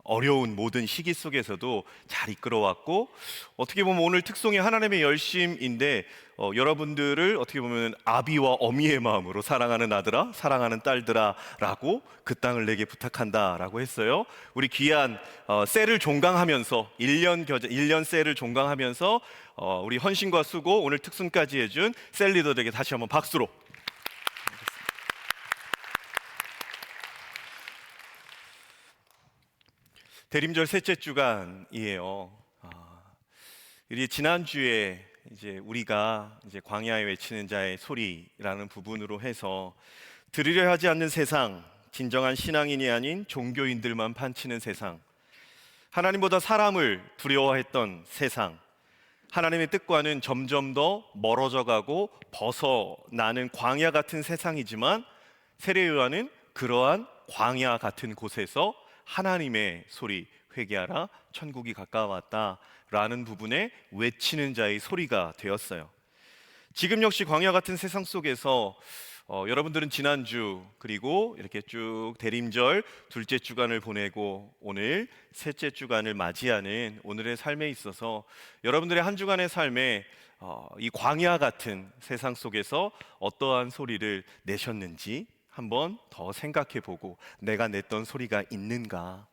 어려운 모든 시기 속에서도 잘 이끌어왔고, 어떻게 보면 오늘 특송이 하나님의 열심인데 여러분들을 어떻게 보면 아비와 어미의 마음으로 사랑하는 아들아, 사랑하는 딸들아 라고 그 땅을 내게 부탁한다 라고 했어요. 우리 귀한 셀을 종강하면서 1년 셀을 종강하면서 우리 헌신과 수고, 오늘 특순까지 해준 셀 리더들에게 다시 한번 박수로. 대림절 셋째 주간이에요. 우리 지난주에 이제 우리가 이제 광야에 외치는 자의 소리라는 부분으로 해서 들으려 하지 않는 세상, 진정한 신앙인이 아닌 종교인들만 판치는 세상, 하나님보다 사람을 두려워했던 세상, 하나님의 뜻과는 점점 더 멀어져 가고 벗어나는 광야 같은 세상이지만 세례 요한은 그러한 광야 같은 곳에서 하나님의 소리, 회개하라, 천국이 가까웠다라는 부분에 외치는 자의 소리가 되었어요. 지금 역시 광야 같은 세상 속에서 여러분들은 지난주 그리고 이렇게 쭉 대림절 둘째 주간을 보내고 오늘 셋째 주간을 맞이하는 오늘의 삶에 있어서 여러분들의 한 주간의 삶에 이 광야 같은 세상 속에서 어떠한 소리를 내셨는지 한번 더 생각해 보고, 내가 냈던 소리가 있는가,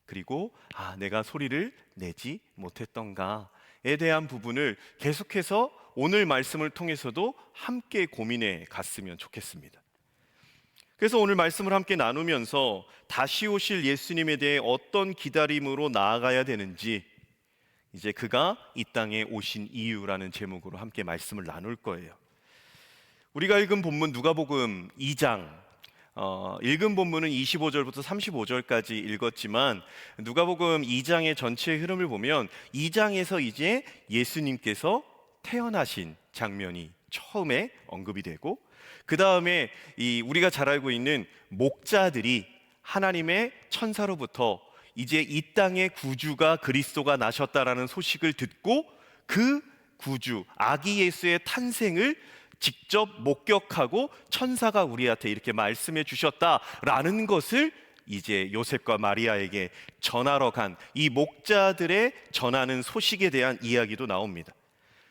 그리고 내가 소리를 내지 못했던가에 대한 부분을 계속해서 오늘 말씀을 통해서도 함께 고민해 갔으면 좋겠습니다. 그래서 오늘 말씀을 함께 나누면서 다시 오실 예수님에 대해 어떤 기다림으로 나아가야 되는지, 이제 그가 이 땅에 오신 이유라는 제목으로 함께 말씀을 나눌 거예요. 우리가 읽은 본문 누가복음 2장, 읽은 본문은 25절부터 35절까지 읽었지만 누가복음 2장의 전체 흐름을 보면 2장에서 이제 예수님께서 태어나신 장면이 처음에 언급이 되고, 그 다음에 우리가 잘 알고 있는 목자들이 하나님의 천사로부터 이제 이 땅의 구주가 그리스도가 나셨다라는 소식을 듣고 그 구주 아기 예수의 탄생을 직접 목격하고 천사가 우리한테 이렇게 말씀해 주셨다라는 것을 이제 요셉과 마리아에게 전하러 간 이 목자들의 전하는 소식에 대한 이야기도 나옵니다.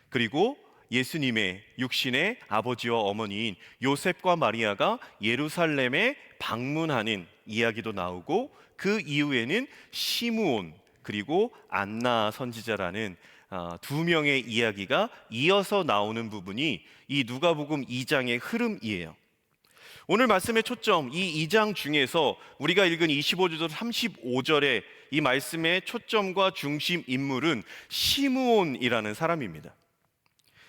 그리고 예수님의 육신의 아버지와 어머니인 요셉과 마리아가 예루살렘에 방문하는 이야기도 나오고, 그 이후에는 시므온 그리고 안나 선지자라는 두 명의 이야기가 이어서 나오는 부분이 이 누가복음 2장의 흐름이에요. 오늘 말씀의 초점, 이 2장 중에서 우리가 읽은 25절부터 35절의 이 말씀의 초점과 중심 인물은 시므온이라는 사람입니다.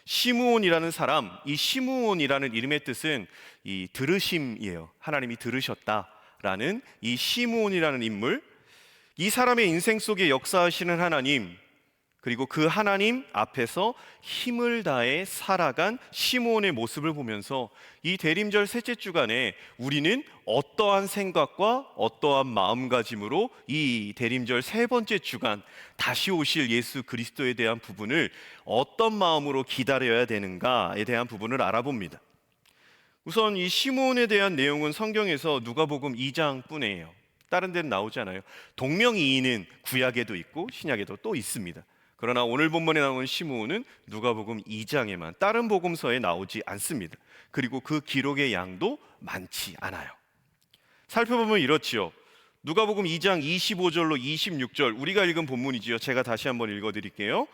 시므온이라는 사람, 이 시므온이라는 이름의 뜻은 이 들으심이에요. 하나님이 들으셨다라는 이 시므온이라는 인물, 이 사람의 인생 속에 역사하시는 하나님, 그리고 그 하나님 앞에서 힘을 다해 살아간 시므온의 모습을 보면서 이 대림절 셋째 주간에 우리는 어떠한 생각과 어떠한 마음가짐으로 이 대림절 세 번째 주간 다시 오실 예수 그리스도에 대한 부분을 어떤 마음으로 기다려야 되는가에 대한 부분을 알아봅니다. 우선 이 시므온에 대한 내용은 성경에서 누가복음 2장뿐이에요. 다른 데는 나오지 않아요. 동명이인은 구약에도 있고 신약에도 또 있습니다. 그러나 오늘 본문에 나오는 시므온은 누가복음 2장에만, 다른 복음서에 나오지 않습니다. 그리고 그 기록의 양도 많지 않아요. 살펴보면 이렇지요. 누가복음 2장 25절로 26절, 우리가 읽은 본문이지요. 제가 다시 한번 읽어드릴게요.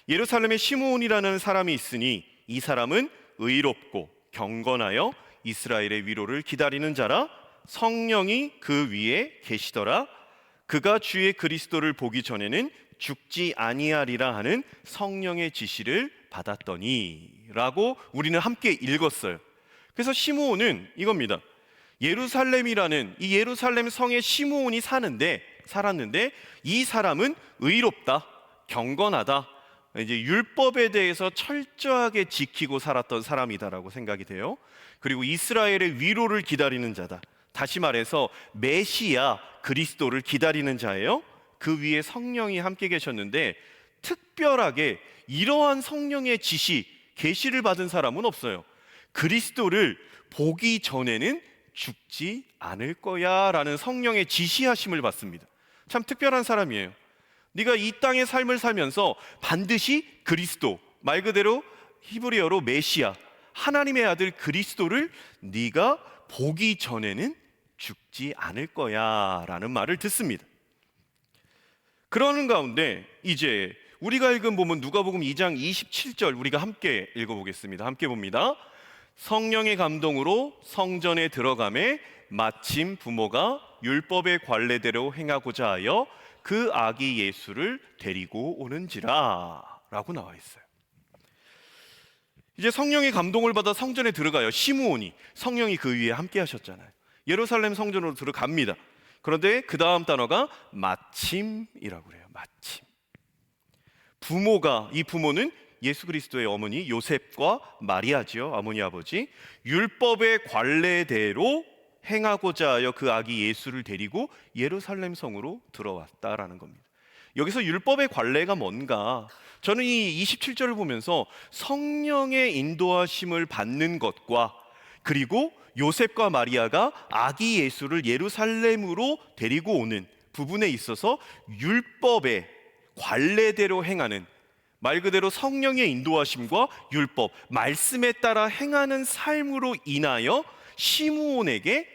예루살렘에 시므온이라는 사람이 있으니 이 사람은 의롭고 경건하여 이스라엘의 위로를 기다리는 자라. 성령이 그 위에 계시더라. 그가 주의 그리스도를 보기 전에는 죽지 아니하리라 하는 성령의 지시를 받았더니 라고 우리는 함께 읽었어요. 그래서 시므온은 이겁니다. 예루살렘이라는 이 예루살렘 성에 시므온이 살았는데 이 사람은 의롭다, 경건하다, 이제 율법에 대해서 철저하게 지키고 살았던 사람이다라고 생각이 돼요. 그리고 이스라엘의 위로를 기다리는 자다. 다시 말해서 메시아 그리스도를 기다리는 자예요. 그 위에 성령이 함께 계셨는데 특별하게 이러한 성령의 지시, 계시를 받은 사람은 없어요. 그리스도를 보기 전에는 죽지 않을 거야 라는 성령의 지시하심을 받습니다. 참 특별한 사람이에요. 네가 이 땅의 삶을 살면서 반드시 그리스도, 말 그대로 히브리어로 메시아, 하나님의 아들 그리스도를 네가 보기 전에는 죽지 않을 거야 라는 말을 듣습니다. 그러는 가운데 이제 우리가 읽은 본문 누가복음 2장 27절 우리가 함께 읽어보겠습니다. 함께 봅니다. 성령의 감동으로 성전에 들어가매 마침 부모가 율법의 관례대로 행하고자 하여 그 아기 예수를 데리고 오는지라 라고 나와 있어요. 이제 성령의 감동을 받아 성전에 들어가요. 시므온이, 성령이 그 위에 함께 하셨잖아요. 예루살렘 성전으로 들어갑니다. 그런데 그 다음 단어가 마침이라고 그래요. 마침. 부모가, 이 부모는 예수 그리스도의 어머니 요셉과 마리아지요. 어머니 아버지. 율법의 관례대로 행하고자 하여 그 아기 예수를 데리고 예루살렘 성으로 들어왔다라는 겁니다. 여기서 율법의 관례가 뭔가? 저는 이 27절을 보면서 성령의 인도하심을 받는 것과 그리고 요셉과 마리아가 아기 예수를 예루살렘으로 데리고 오는 부분에 있어서 율법의 관례대로 행하는, 말 그대로 성령의 인도하심과 율법, 말씀에 따라 행하는 삶으로 인하여 시므온에게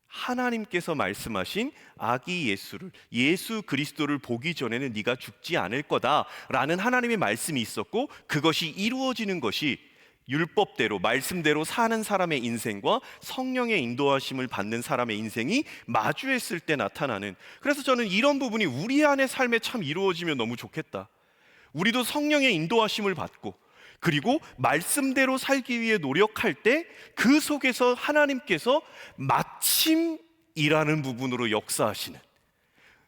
하나님께서 말씀하신 아기 예수를, 예수 그리스도를 보기 전에는 네가 죽지 않을 거다라는 하나님의 말씀이 있었고, 그것이 이루어지는 것이 율법대로 말씀대로 사는 사람의 인생과 성령의 인도하심을 받는 사람의 인생이 마주했을 때 나타나는, 그래서 저는 이런 부분이 우리 안의 삶에 참 이루어지면 너무 좋겠다. 우리도 성령의 인도하심을 받고 그리고 말씀대로 살기 위해 노력할 때 그 속에서 하나님께서 마침이라는 부분으로 역사하시는,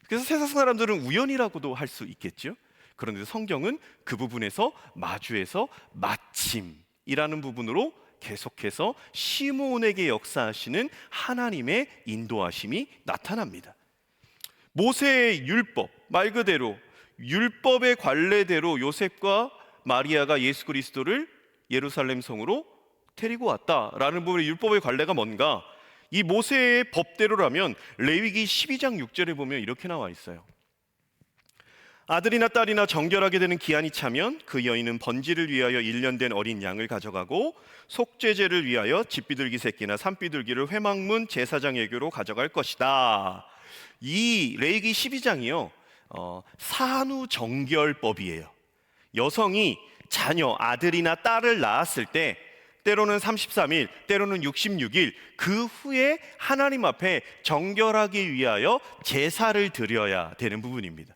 그래서 세상 사람들은 우연이라고도 할 수 있겠죠. 그런데 성경은 그 부분에서 마주해서 마침이라는 부분으로 계속해서 시므온에게 역사하시는 하나님의 인도하심이 나타납니다. 모세의 율법, 말 그대로 율법의 관례대로 요셉과 마리아가 예수 그리스도를 예루살렘 성으로 데리고 왔다라는 부분의 율법의 관례가 뭔가? 이 모세의 법대로라면 레위기 12장 6절에 보면 이렇게 나와 있어요. 아들이나 딸이나 정결하게 되는 기한이 차면 그 여인은 번제를 위하여 1년 된 어린 양을 가져가고 속죄제를 위하여 집비둘기 새끼나 산비둘기를 회막문 제사장에게로 가져갈 것이다. 이 레위기 12장이요 산후정결법이에요. 여성이 자녀, 아들이나 딸을 낳았을 때 때로는 33일, 때로는 66일 그 후에 하나님 앞에 정결하기 위하여 제사를 드려야 되는 부분입니다.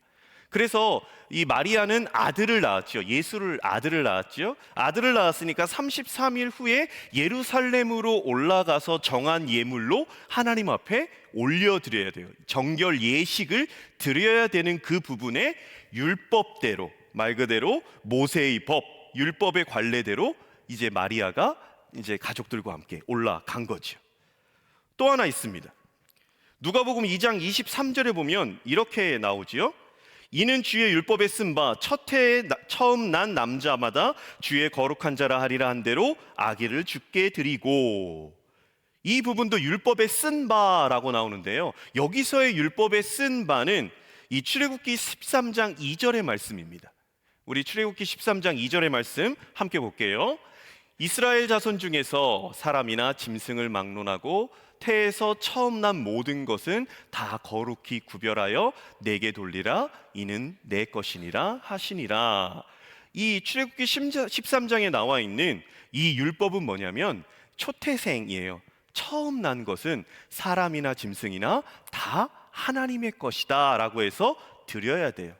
그래서 이 마리아는 아들을 낳았죠. 예수를 아들을 낳았죠. 아들을 낳았으니까 33일 후에 예루살렘으로 올라가서 정한 예물로 하나님 앞에 올려드려야 돼요. 정결 예식을 드려야 되는 그 부분에 율법대로, 말 그대로 모세의 법, 율법의 관례대로 이제 마리아가 이제 가족들과 함께 올라간 거죠. 또 하나 있습니다. 누가복음 2장 23절에 보면 이렇게 나오지요. 이는 주의 율법에 쓴 바 첫 해에 처음 난 남자마다 주의 거룩한 자라 하리라 한 대로 아기를 주께 드리고, 이 부분도 율법에 쓴 바라고 나오는데요. 여기서의 율법에 쓴 바는 이 출애굽기 13장 2절의 말씀입니다. 우리 출애굽기 13장 2절의 말씀 함께 볼게요. 이스라엘 자손 중에서 사람이나 짐승을 막론하고 태에서 처음 난 모든 것은 다 거룩히 구별하여 내게 돌리라. 이는 내 것이니라 하시니라. 이 출애굽기 13장에 나와 있는 이 율법은 뭐냐면 초태생이에요. 처음 난 것은 사람이나 짐승이나 다 하나님의 것이다 라고 해서 드려야 돼요.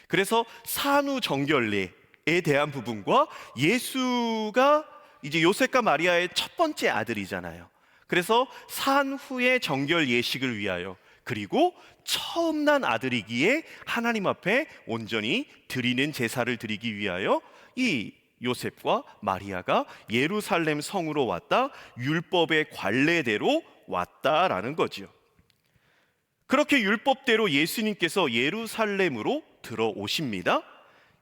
그래서 산후정결례에 대한 부분과 예수가 이제 요셉과 마리아의 첫 번째 아들이잖아요. 그래서 산후의 정결 예식을 위하여, 그리고 처음 난 아들이기에 하나님 앞에 온전히 드리는 제사를 드리기 위하여 이 요셉과 마리아가 예루살렘 성으로 왔다, 율법의 관례대로 왔다라는 거지요. 그렇게 율법대로 예수님께서 예루살렘으로 들어오십니다.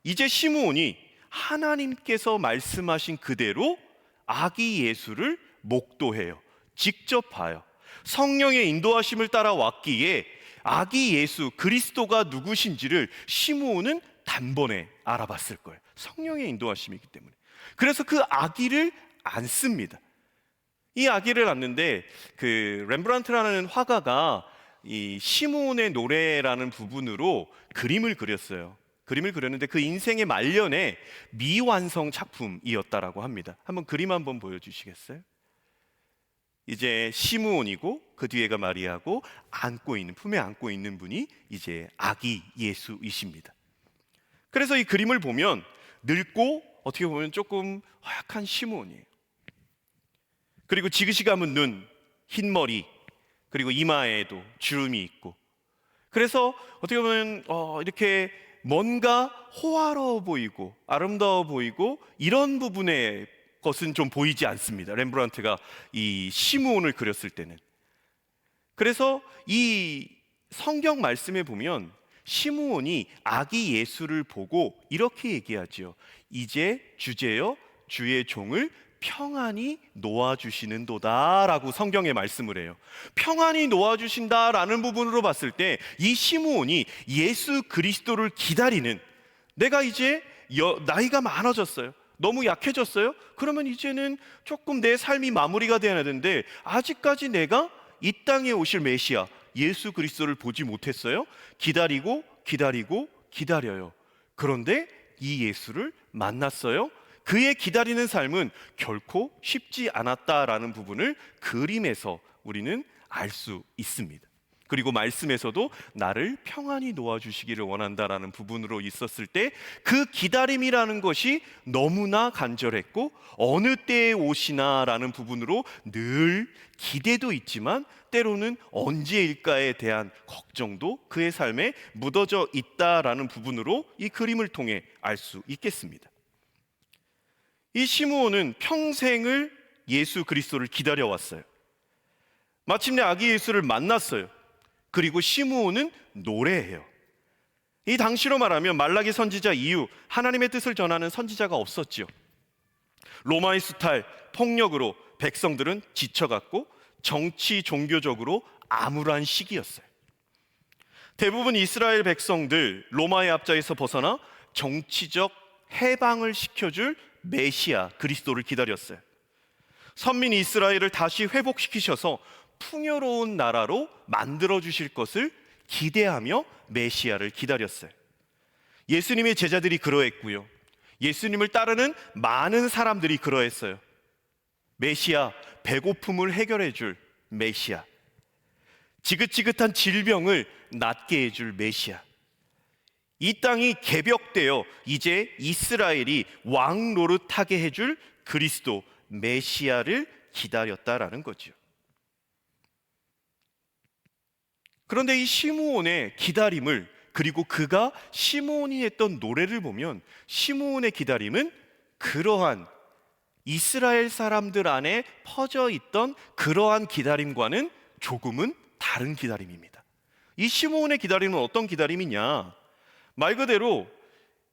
이제 시므온이 하나님께서 말씀하신 그대로 아기 예수를 목도해요. 직접 봐요. 성령의 인도하심을 따라 왔기에 아기 예수 그리스도가 누구신지를 시므온은 단번에 알아봤을 거예요. 성령의 인도하심이기 때문에. 그래서 그 아기를 안습니다. 이 아기를 안는데 그 렘브란트라는 화가가 이 시므온의 노래라는 부분으로 그림을 그렸어요. 그림을 그렸는데 그 인생의 말년에 미완성 작품이었다라고 합니다. 한번 그림 한번 보여주시겠어요? 이제 시므온이고 그 뒤에가 마리아고 품에 안고 있는 분이 이제 아기 예수이십니다. 그래서 이 그림을 보면 늙고 어떻게 보면 조금 허약한 시므온이에요. 그리고 지그시 감은 눈, 흰 머리, 그리고 이마에도 주름이 있고, 그래서 어떻게 보면 이렇게 뭔가 호화로워 보이고 아름다워 보이고 이런 부분의 것은 좀 보이지 않습니다. 렘브란트가 이 시므온을 그렸을 때는. 그래서 이 성경 말씀에 보면 시므온이 아기 예수를 보고 이렇게 얘기하지요. 이제 주제여 주의 종을 평안히 놓아주시는도다 라고 성경에 말씀을 해요. 평안히 놓아주신다라는 부분으로 봤을 때 이 시므온이 예수 그리스도를 기다리는, 내가 이제 나이가 많아졌어요, 너무 약해졌어요, 그러면 이제는 조금 내 삶이 마무리가 돼야 되는데 아직까지 내가 이 땅에 오실 메시아 예수 그리스도를 보지 못했어요. 기다리고 기다려요. 그런데 이 예수를 만났어요. 그의 기다리는 삶은 결코 쉽지 않았다라는 부분을 그림에서 우리는 알 수 있습니다. 그리고 말씀에서도 나를 평안히 놓아주시기를 원한다라는 부분으로 있었을 때 그 기다림이라는 것이 너무나 간절했고 어느 때에 오시나라는 부분으로 늘 기대도 있지만 때로는 언제일까에 대한 걱정도 그의 삶에 묻어져 있다라는 부분으로 이 그림을 통해 알 수 있겠습니다. 이 시므온은 평생을 예수 그리스도를 기다려왔어요. 마침내 아기 예수를 만났어요. 그리고 시므온은 노래해요. 이 당시로 말하면 말라기 선지자 이후 하나님의 뜻을 전하는 선지자가 없었지요. 로마의 수탈, 폭력으로 백성들은 지쳐갔고 정치, 종교적으로 암울한 시기였어요. 대부분 이스라엘 백성들 로마의 압제에서 벗어나 정치적 해방을 시켜줄 메시아 그리스도를 기다렸어요. 선민 이스라엘을 다시 회복시키셔서 풍요로운 나라로 만들어 주실 것을 기대하며 메시아를 기다렸어요. 예수님의 제자들이 그러했고요, 예수님을 따르는 많은 사람들이 그러했어요. 메시아, 배고픔을 해결해 줄 메시아, 지긋지긋한 질병을 낫게 해줄 메시아, 이 땅이 개벽되어 이제 이스라엘이 왕 노릇하게 해줄 그리스도 메시아를 기다렸다라는 거죠. 그런데 이 시므온의 기다림을, 그리고 그가 시므온이 했던 노래를 보면 시므온의 기다림은 그러한 이스라엘 사람들 안에 퍼져 있던 그러한 기다림과는 조금은 다른 기다림입니다. 이 시므온의 기다림은 어떤 기다림이냐? 말 그대로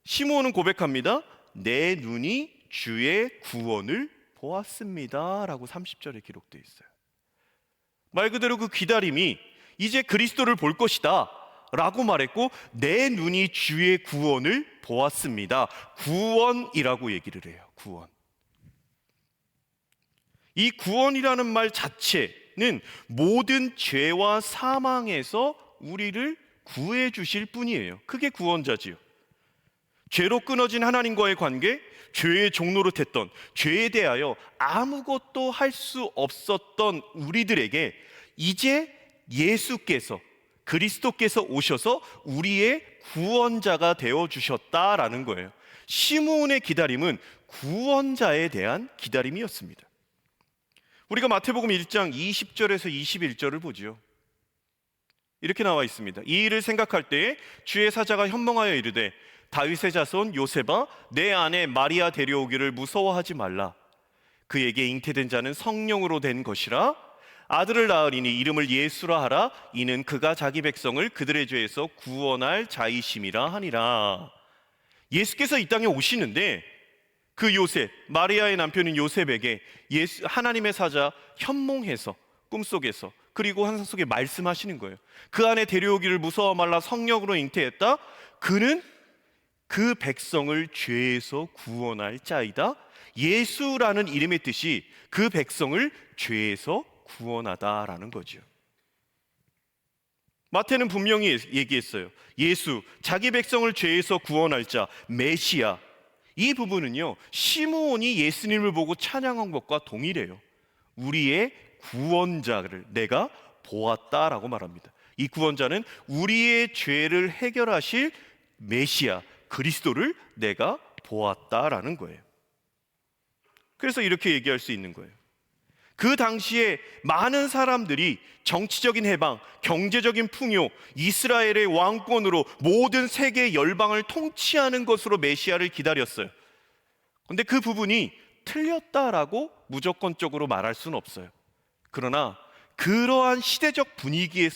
시므온은 고백합니다. 내 눈이 주의 구원을 보았습니다 라고 30절에 기록되어 있어요. 말 그대로 그 기다림이 이제 그리스도를 볼 것이다 라고 말했고, 내 눈이 주의 구원을 보았습니다. 구원이라고 얘기를 해요. 구원. 이 구원이라는 말 자체는 모든 죄와 사망에서 우리를 구해 주실 분이에요. 그게 구원자지요. 죄로 끊어진 하나님과의 관계, 죄의 종노릇했던, 죄에 대하여 아무것도 할 수 없었던 우리들에게 이제 예수께서, 그리스도께서 오셔서 우리의 구원자가 되어 주셨다라는 거예요. 시므온의 기다림은 구원자에 대한 기다림이었습니다. 우리가 마태복음 1장 20절에서 21절을 보지요. 이렇게 나와 있습니다. 이 일을 생각할 때에 주의 사자가 현몽하여 이르되 다윗의 자손 요셉아, 내 아내 마리아 데려오기를 무서워하지 말라. 그에게 잉태된 자는 성령으로 된 것이라. 아들을 낳으리니 이름을 예수라 하라. 이는 그가 자기 백성을 그들의 죄에서 구원할 자이심이라 하니라. 예수께서 이 땅에 오시는데 그 요셉, 마리아의 남편인 요셉에게 하나님의 사자 현몽해서 꿈속에서, 그리고 환상 속에 말씀하시는 거예요. 그 안에 데려오기를 무서워 말라 성령으로 잉태했다. 그는 그 백성을 죄에서 구원할 자이다. 예수라는 이름의 뜻이 그 백성을 죄에서 구원하다라는 거죠. 마태는 분명히 얘기했어요. 예수, 자기 백성을 죄에서 구원할 자, 메시아. 이 부분은요, 시므온이 예수님을 보고 찬양한 것과 동일해요. 우리의 구원자를 내가 보았다라고 말합니다. 이 구원자는 우리의 죄를 해결하실 메시아, 그리스도를 내가 보았다라는 거예요. 그래서 이렇게 얘기할 수 있는 거예요. 그 당시에 많은 사람들이 정치적인 해방, 경제적인 풍요, 이스라엘의 왕권으로 모든 세계 열방을 통치하는 것으로 메시아를 기다렸어요. 그런데 그 부분이 틀렸다라고 무조건적으로 말할 수는 없어요. 그러나 그러한 시대적 분위기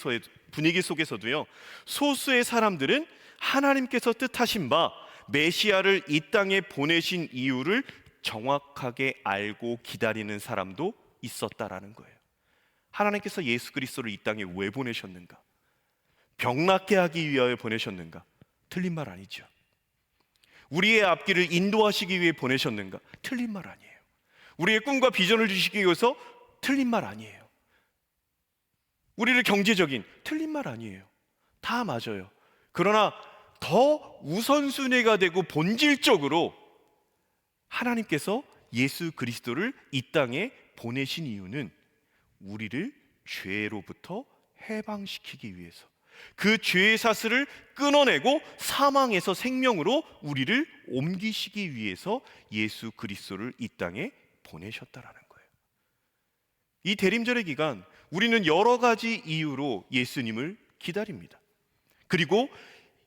속에서도요, 소수의 사람들은 하나님께서 뜻하신 바 메시아를 이 땅에 보내신 이유를 정확하게 알고 기다리는 사람도 있었다라는 거예요. 하나님께서 예수 그리스도를 이 땅에 왜 보내셨는가? 병 낫게 하기 위하여 보내셨는가? 틀린 말 아니죠. 우리의 앞길을 인도하시기 위해 보내셨는가? 틀린 말 아니에요. 우리의 꿈과 비전을 주시기 위해서 틀린 말 아니에요. 우리를 경제적인, 틀린 말 아니에요. 다 맞아요. 그러나 더 우선순위가 되고 본질적으로 하나님께서 예수 그리스도를 이 땅에 보내신 이유는 우리를 죄로부터 해방시키기 위해서, 그 죄의 사슬을 끊어내고 사망에서 생명으로 우리를 옮기시기 위해서 예수 그리스도를 이 땅에 보내셨다라는 거예요. 이 대림절의 기간 우리는 여러 가지 이유로 예수님을 기다립니다. 그리고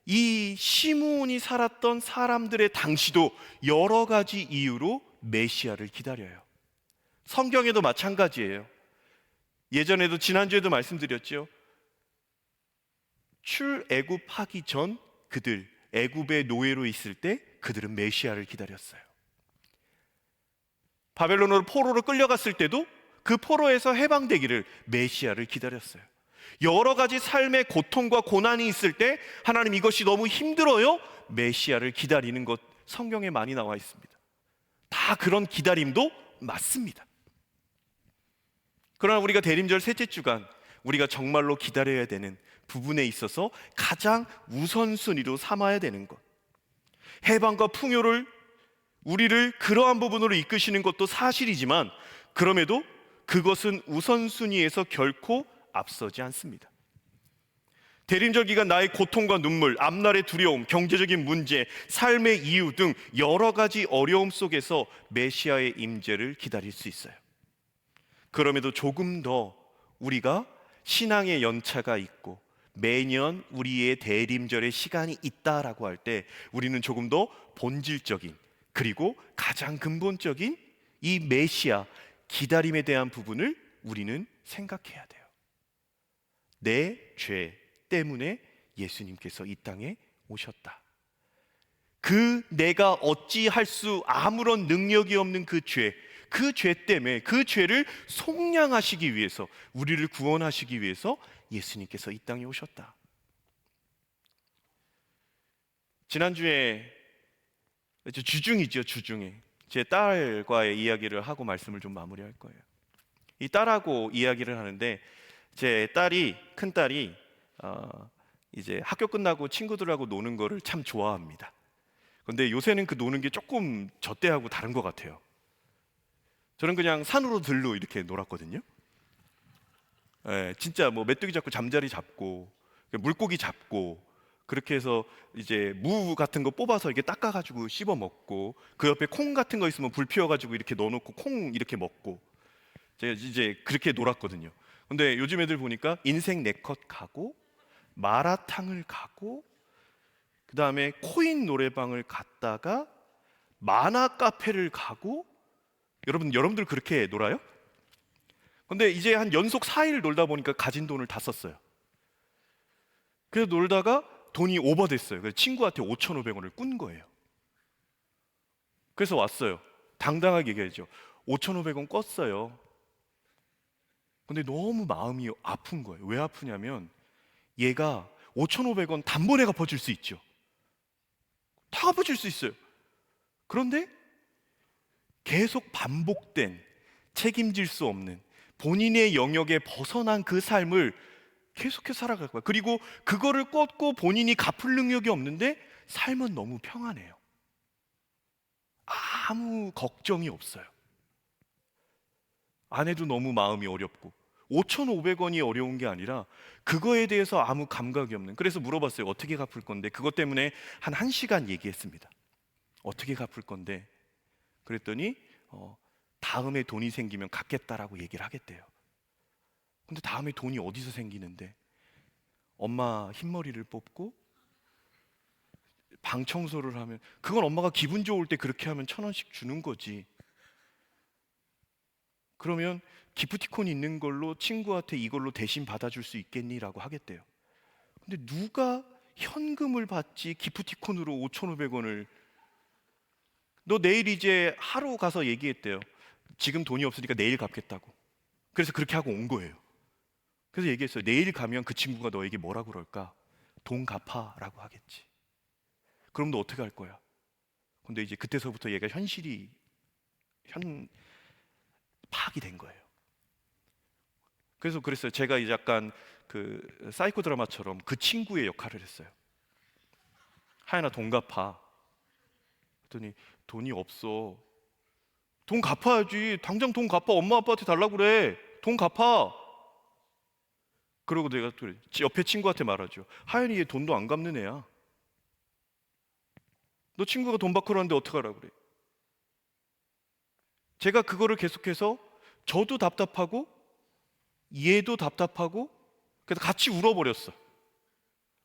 이 시므온이 살았던 사람들의 당시도 여러 가지 이유로 메시아를 기다려요. 성경에도 마찬가지예요. 예전에도, 지난주에도 말씀드렸죠. 출애굽하기 전 그들, 애굽의 노예로 있을 때 그들은 메시아를 기다렸어요. 바벨론으로 포로로 끌려갔을 때도 그 포로에서 해방되기를 메시아를 기다렸어요. 여러 가지 삶의 고통과 고난이 있을 때 하나님 이것이 너무 힘들어요, 메시아를 기다리는 것 성경에 많이 나와 있습니다. 다 그런 기다림도 맞습니다. 그러나 우리가 대림절 셋째 주간 우리가 정말로 기다려야 되는 부분에 있어서 가장 우선순위로 삼아야 되는 것, 해방과 풍요를, 우리를 그러한 부분으로 이끄시는 것도 사실이지만 그럼에도 그것은 우선순위에서 결코 앞서지 않습니다. 대림절 기간 나의 고통과 눈물, 앞날의 두려움, 경제적인 문제, 삶의 이유 등 여러 가지 어려움 속에서 메시아의 임재를 기다릴 수 있어요. 그럼에도 조금 더 우리가 신앙의 연차가 있고 매년 우리의 대림절의 시간이 있다라고 할 때 우리는 조금 더 본질적인, 그리고 가장 근본적인 이 메시아 기다림에 대한 부분을 우리는 생각해야 돼요. 내 죄 때문에 예수님께서 이 땅에 오셨다. 그 내가 어찌할 수 아무런 능력이 없는 그 죄 때문에 그 죄를 속량하시기 위해서, 우리를 구원하시기 위해서 예수님께서 이 땅에 오셨다. 지난주에 주중이죠, 주중에 제 딸과의 이야기를 하고 말씀을 좀 마무리할 거예요. 이 딸하고 이야기를 하는데 제 딸이, 큰 딸이 이제 학교 끝나고 친구들하고 노는 거를 참 좋아합니다. 그런데 요새는 그 노는 게 조금 저 때하고 다른 것 같아요. 저는 그냥 산으로 들로 이렇게 놀았거든요. 진짜 뭐 메뚜기 잡고 잠자리 잡고 물고기 잡고, 그렇게 해서 이제 무 같은 거 뽑아서 이렇게 닦아가지고 씹어 먹고, 그 옆에 콩 같은 거 있으면 불 피워가지고 이렇게 넣어놓고 콩 이렇게 먹고, 제가 이제 그렇게 놀았거든요. 근데 요즘 애들 보니까 인생 네컷 가고 마라탕을 가고 그 다음에 코인 노래방을 갔다가 만화 카페를 가고, 여러분들 그렇게 놀아요? 근데 이제 한 연속 4일 놀다 보니까 가진 돈을 다 썼어요. 그래서 놀다가 돈이 오버됐어요. 그래서 친구한테 5,500원을 꾼 거예요. 그래서 왔어요. 당당하게 얘기하죠. 5,500원 껐어요. 근데 너무 마음이 아픈 거예요. 왜 아프냐면 얘가 5,500원 단번에 갚아줄 수 있죠. 다 갚아줄 수 있어요. 그런데 계속 반복된 책임질 수 없는 본인의 영역에 벗어난 그 삶을 계속해서 살아갈 거야. 그리고 그거를 꽂고 본인이 갚을 능력이 없는데 삶은 너무 평안해요. 아무 걱정이 없어요. 아내도 너무 마음이 어렵고 5,500원이 어려운 게 아니라 그거에 대해서 아무 감각이 없는. 그래서 물어봤어요. 어떻게 갚을 건데? 그것 때문에 한 1시간 얘기했습니다. 어떻게 갚을 건데? 그랬더니 다음에 돈이 생기면 갚겠다라고 얘기를 하겠대요. 근데 다음에 돈이 어디서 생기는데? 엄마 흰머리를 뽑고 방 청소를 하면, 그건 엄마가 기분 좋을 때 그렇게 하면 1,000원씩 주는 거지. 그러면 기프티콘 있는 걸로 친구한테 이걸로 대신 받아줄 수 있겠니? 라고 하겠대요. 근데 누가 현금을 받지 기프티콘으로 5,500원을. 너 내일 이제 하루 가서 얘기했대요. 지금 돈이 없으니까 내일 갚겠다고. 그래서 그렇게 하고 온 거예요. 그래서 얘기했어요. 내일 가면 그 친구가 너에게 뭐라고 그럴까? 돈 갚아 라고 하겠지. 그럼 너 어떻게 할 거야? 근데 이제 그때서부터 얘가 파악이 된 거예요. 그래서 그랬어요. 제가 이제 약간 그 사이코 드라마처럼 그 친구의 역할을 했어요. 하연아 돈 갚아. 그랬더니 돈이 없어. 돈 갚아야지. 당장 돈 갚아. 엄마 아빠한테 달라고 그래. 돈 갚아. 그러고 내가 또 옆에 친구한테 말하죠. 하연이 얘 돈도 안 갚는 애야. 너 친구가 돈 받고 그러는데 어떡하라 그래. 제가 그거를 계속해서 저도 답답하고 얘도 답답하고 그래서 같이 울어버렸어.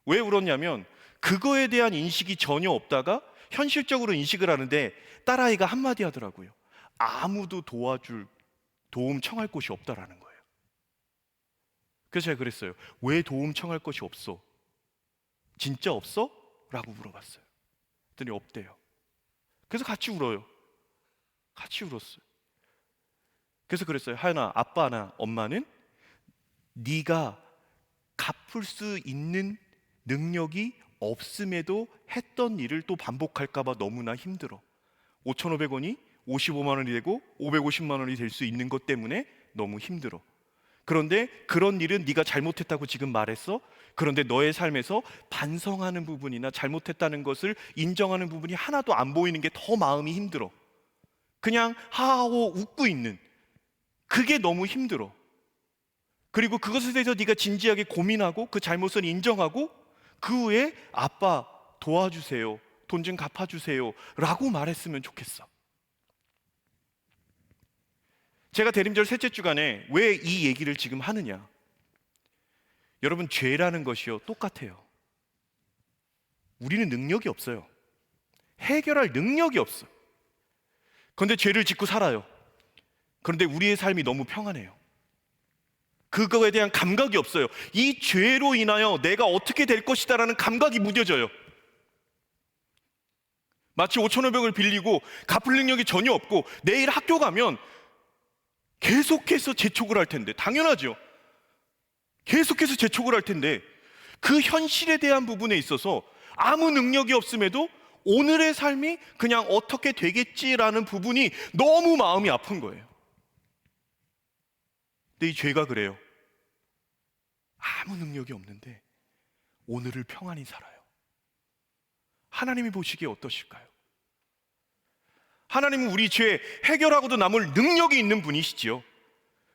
왜 울었냐면 그거에 대한 인식이 전혀 없다가 현실적으로 인식을 하는데 딸아이가 한마디 하더라고요. 아무도 도움 청할 곳이 없다라는 거예요. 그래서 제가 그랬어요. 왜 도움 청할 곳이 없어? 진짜 없어? 라고 물어봤어요. 그랬더니 없대요. 그래서 같이 울어요. 같이 울었어요. 그래서 그랬어요. 하연아, 아빠나 엄마는 네가 갚을 수 있는 능력이 없음에도 했던 일을 또 반복할까 봐 너무나 힘들어. 5,500원이 55만 원이 되고 550만 원이 될 수 있는 것 때문에 너무 힘들어. 그런데 그런 일은 네가 잘못했다고 지금 말했어. 그런데 너의 삶에서 반성하는 부분이나 잘못했다는 것을 인정하는 부분이 하나도 안 보이는 게 더 마음이 힘들어. 그냥 하하호 웃고 있는 그게 너무 힘들어. 그리고 그것에 대해서 네가 진지하게 고민하고 그 잘못을 인정하고 그 후에 아빠 도와주세요. 돈 좀 갚아주세요. 라고 말했으면 좋겠어. 제가 대림절 셋째 주간에 왜 이 얘기를 지금 하느냐? 여러분, 죄라는 것이요 똑같아요. 우리는 능력이 없어요. 해결할 능력이 없어. 그런데 죄를 짓고 살아요. 그런데 우리의 삶이 너무 평안해요. 그거에 대한 감각이 없어요. 이 죄로 인하여 내가 어떻게 될 것이다라는 감각이 무뎌져요. 마치 5,500을 빌리고 갚을 능력이 전혀 없고 내일 학교 가면 계속해서 재촉을 할 텐데, 당연하죠. 계속해서 재촉을 할 텐데 그 현실에 대한 부분에 있어서 아무 능력이 없음에도 오늘의 삶이 그냥 어떻게 되겠지라는 부분이 너무 마음이 아픈 거예요. 근데 이 죄가 그래요. 아무 능력이 없는데 오늘을 평안히 살아요. 하나님이 보시기에 어떠실까요? 하나님은 우리 죄 해결하고도 남을 능력이 있는 분이시지요.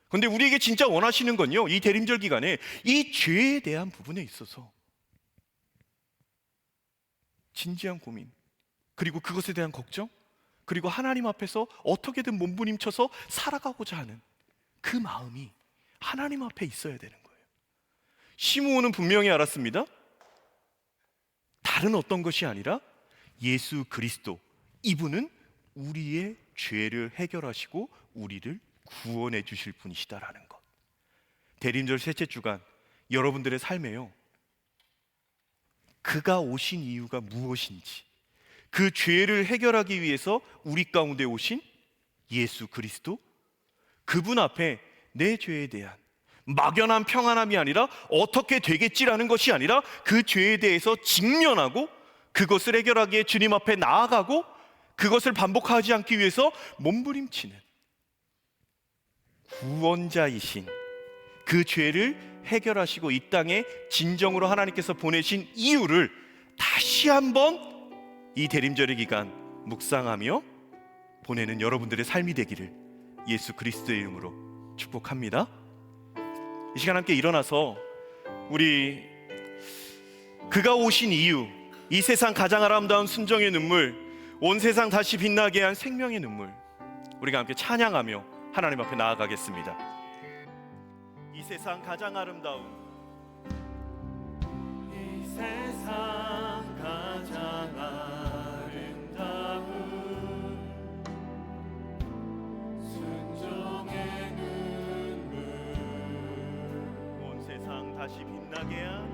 그런데 우리에게 진짜 원하시는 건요, 이 대림절 기간에 이 죄에 대한 부분에 있어서 진지한 고민, 그리고 그것에 대한 걱정, 그리고 하나님 앞에서 어떻게든 몸부림쳐서 살아가고자 하는 그 마음이 하나님 앞에 있어야 되는 거예요. 시므온은 분명히 알았습니다. 다른 어떤 것이 아니라 예수 그리스도, 이분은 우리의 죄를 해결하시고 우리를 구원해 주실 분이시다라는 것. 대림절 셋째 주간 여러분들의 삶에요, 그가 오신 이유가 무엇인지, 그 죄를 해결하기 위해서 우리 가운데 오신 예수 그리스도, 그분 앞에 내 죄에 대한 막연한 평안함이 아니라 어떻게 되겠지라는 것이 아니라 그 죄에 대해서 직면하고 그것을 해결하기에 주님 앞에 나아가고 그것을 반복하지 않기 위해서 몸부림치는 구원자이신, 그 죄를 해결하시고 이 땅에 진정으로 하나님께서 보내신 이유를 다시 한번 이 대림절의 기간 묵상하며 보내는 여러분들의 삶이 되기를 예수 그리스도의 이름으로 축복합니다. 이 시간 함께 일어나서 우리 그가 오신 이유, 이 세상 가장 아름다운 순종의 눈물, 온 세상 다시 빛나게 한 생명의 눈물, 우리가 함께 찬양하며 하나님 앞에 나아가겠습니다. 이 세상 가장 아름다운, 이 세상 가장 아름다운 순종의 눈물, 온 세상 다시 빛나게 한,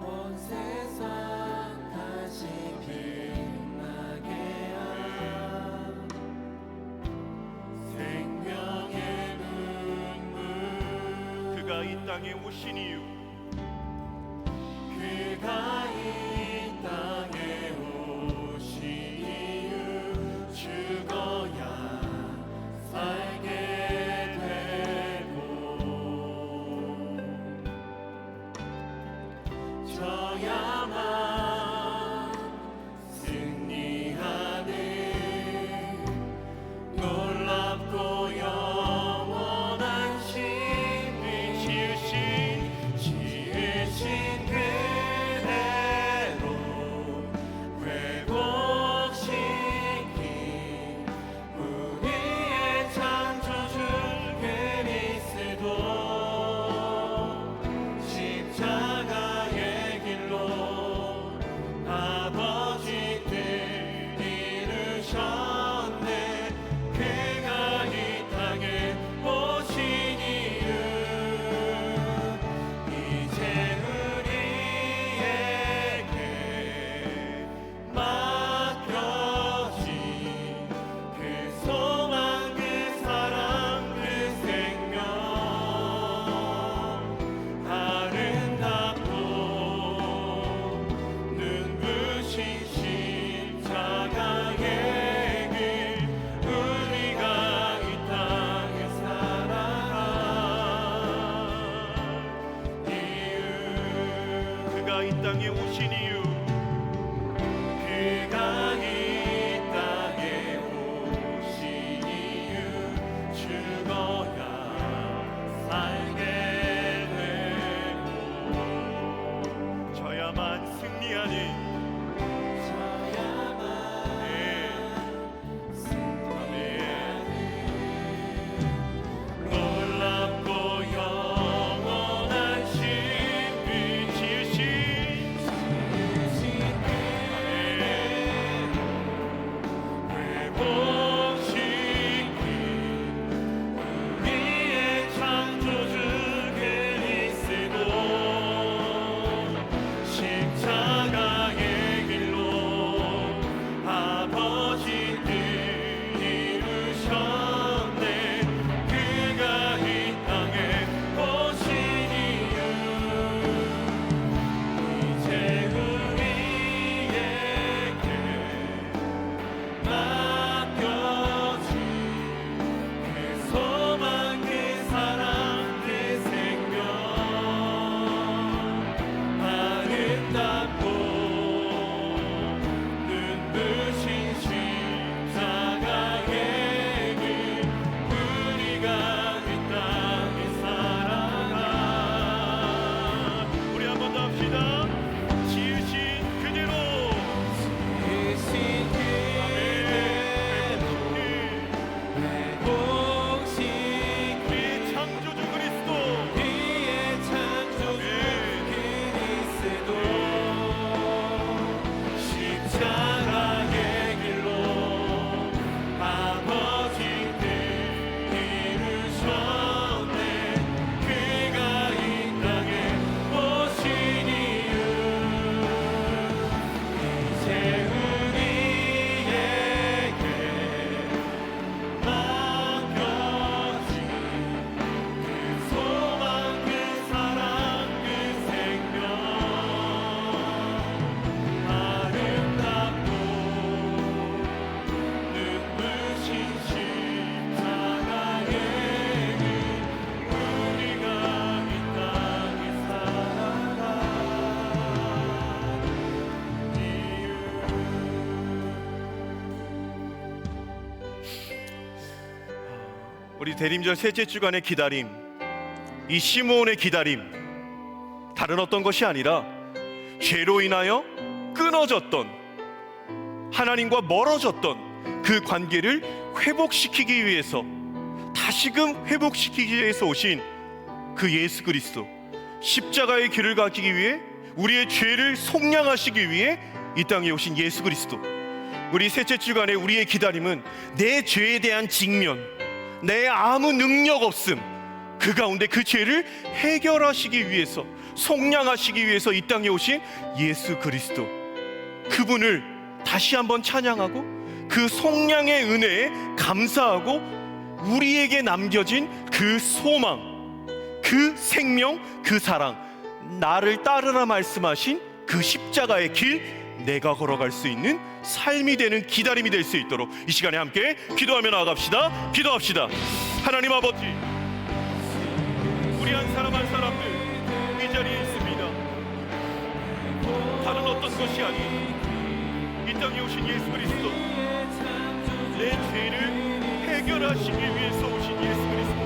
온 세상 다시 빛나게 한 생명의 눈물. 그가 이 땅에 오신 이유, 그가 이 땅에 오신 이유, 죽어야 살게 되고 져야만 승리하는 놀랍고 영원한 신이 지으신 그대로 회복시킨 우리의 창조주 그리스도, 십자가의 길로 아버지 뜻 이루셨네. 그가 이 땅에 오신 이유, 이제 우리에게 맡겨진 그 소망, 그 사랑, 그 생명, 아름답고 눈부신 십자가의 길, 우리가 이 땅에 살아갈 이유, 그가 이 땅에 오신 이유, 그가 이 땅에 오신 이유, 죽어야 살게 되고 져야만 승리하니, 져야만 승리하니 놀랍고 영원한 신비 지으신 우리 대림절 셋째 주간의 기다림, 이 시므온의 기다림, 다른 어떤 것이 아니라 죄로 인하여 끊어졌던, 하나님과 멀어졌던 그 관계를 회복시키기 위해서, 다시금 회복시키기 위해서 오신 그 예수 그리스도, 십자가의 길을 가기 위해, 우리의 죄를 속량하시기 위해 이 땅에 오신 예수 그리스도. 우리 셋째 주간에 우리의 기다림은 내 죄에 대한 직면, 내 아무 능력 없음, 그 가운데 그 죄를 해결하시기 위해서, 속량하시기 위해서 이 땅에 오신 예수 그리스도, 그분을 다시 한번 찬양하고 그 속량의 은혜에 감사하고 우리에게 남겨진 그 소망, 그 생명, 그 사랑, 나를 따르라 말씀하신 그 십자가의 길, 내가 걸어갈 수 있는 삶이 되는 기다림이 될 수 있도록 이 시간에 함께 기도하며 나아갑시다. 기도합시다. 하나님 아버지, 우리 한 사람 한 사람들 이 자리에 있습니다. 다른 어떤 것이 아닌 이 땅에 오신 예수 그리스도, 내 죄를 해결하시기 위해서 오신 예수 그리스도,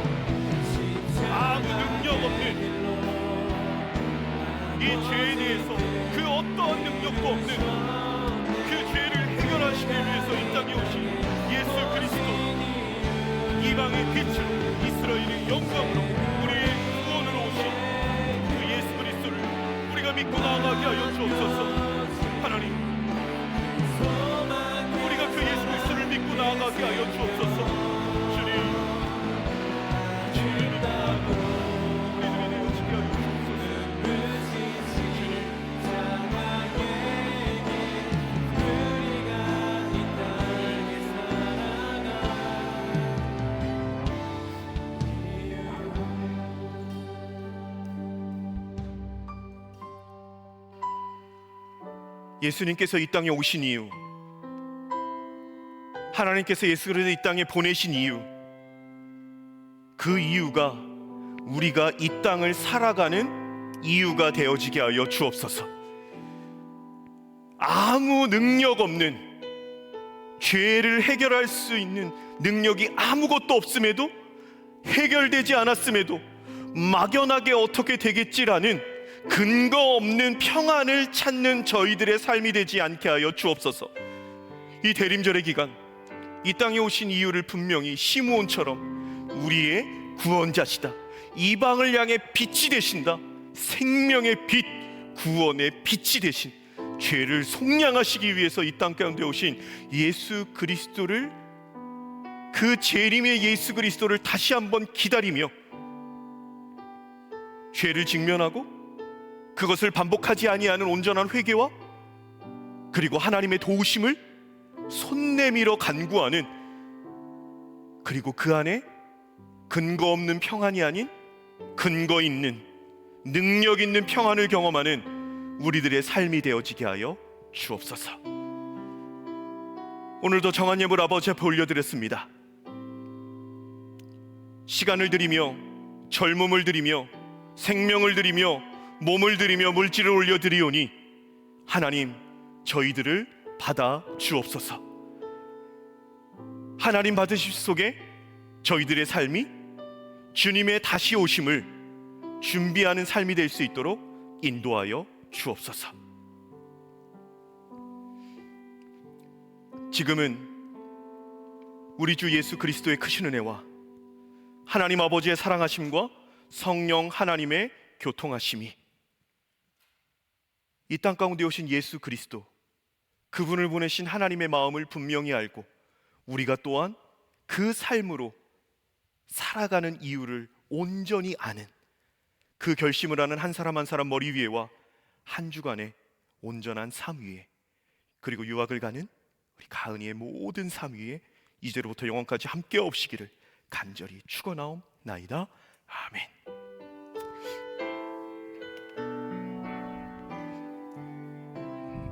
아무 능력 없는 이 죄에 대해서 그 어떠한 능력도 없는 그 죄를 해결하시기 위해서 이 땅에 오신 예수 그리스도, 이방의 빛으로 이스라엘의 영광으로 우리의 구원으로 오신 그 예수 그리스도를 우리가 믿고 나아가게 하여 주옵소서. 하나님, 우리가 그 예수 그리스도를 믿고 나아가게 하여 주옵소서. 주님, 주님을 따르고 우리들의 내어지게 하여 주옵소서. 주님, 예수님께서 이 땅에 오신 이유, 하나님께서 예수 그리스도를 이 땅에 보내신 이유, 그 이유가 우리가 이 땅을 살아가는 이유가 되어지게 하여 주옵소서. 아무 능력 없는, 죄를 해결할 수 있는 능력이 아무것도 없음에도, 해결되지 않았음에도 막연하게 어떻게 되겠지라는 근거 없는 평안을 찾는 저희들의 삶이 되지 않게 하여 주옵소서. 이 대림절의 기간, 이 땅에 오신 이유를 분명히 시므온처럼 우리의 구원자시다, 이방을 향해 빛이 되신다, 생명의 빛, 구원의 빛이 되신, 죄를 속량하시기 위해서 이 땅 가운데 오신 예수 그리스도를, 그 재림의 예수 그리스도를 다시 한번 기다리며 죄를 직면하고 그것을 반복하지 아니하는 온전한 회개와, 그리고 하나님의 도우심을 손 내밀어 간구하는, 그리고 그 안에 근거 없는 평안이 아닌 근거 있는, 능력 있는 평안을 경험하는 우리들의 삶이 되어지게 하여 주옵소서. 오늘도 정한 예물 아버지 앞에 올려드렸습니다. 시간을 드리며, 젊음을 드리며, 생명을 드리며, 몸을 드리며, 물질을 올려드리오니 하나님, 저희들을 받아 주옵소서. 하나님 받으실 속에 저희들의 삶이 주님의 다시 오심을 준비하는 삶이 될 수 있도록 인도하여 주옵소서. 지금은 우리 주 예수 그리스도의 크신 은혜와 하나님 아버지의 사랑하심과 성령 하나님의 교통하심이, 이 땅 가운데 오신 예수 그리스도, 그분을 보내신 하나님의 마음을 분명히 알고 우리가 또한 그 삶으로 살아가는 이유를 온전히 아는, 그 결심을 하는 한 사람 한 사람 머리 위에와 한 주간의 온전한 삶 위에, 그리고 유학을 가는 우리 가은이의 모든 삶 위에 이제로부터 영원까지 함께 없시기를 간절히 축원하옵나이다. 아멘.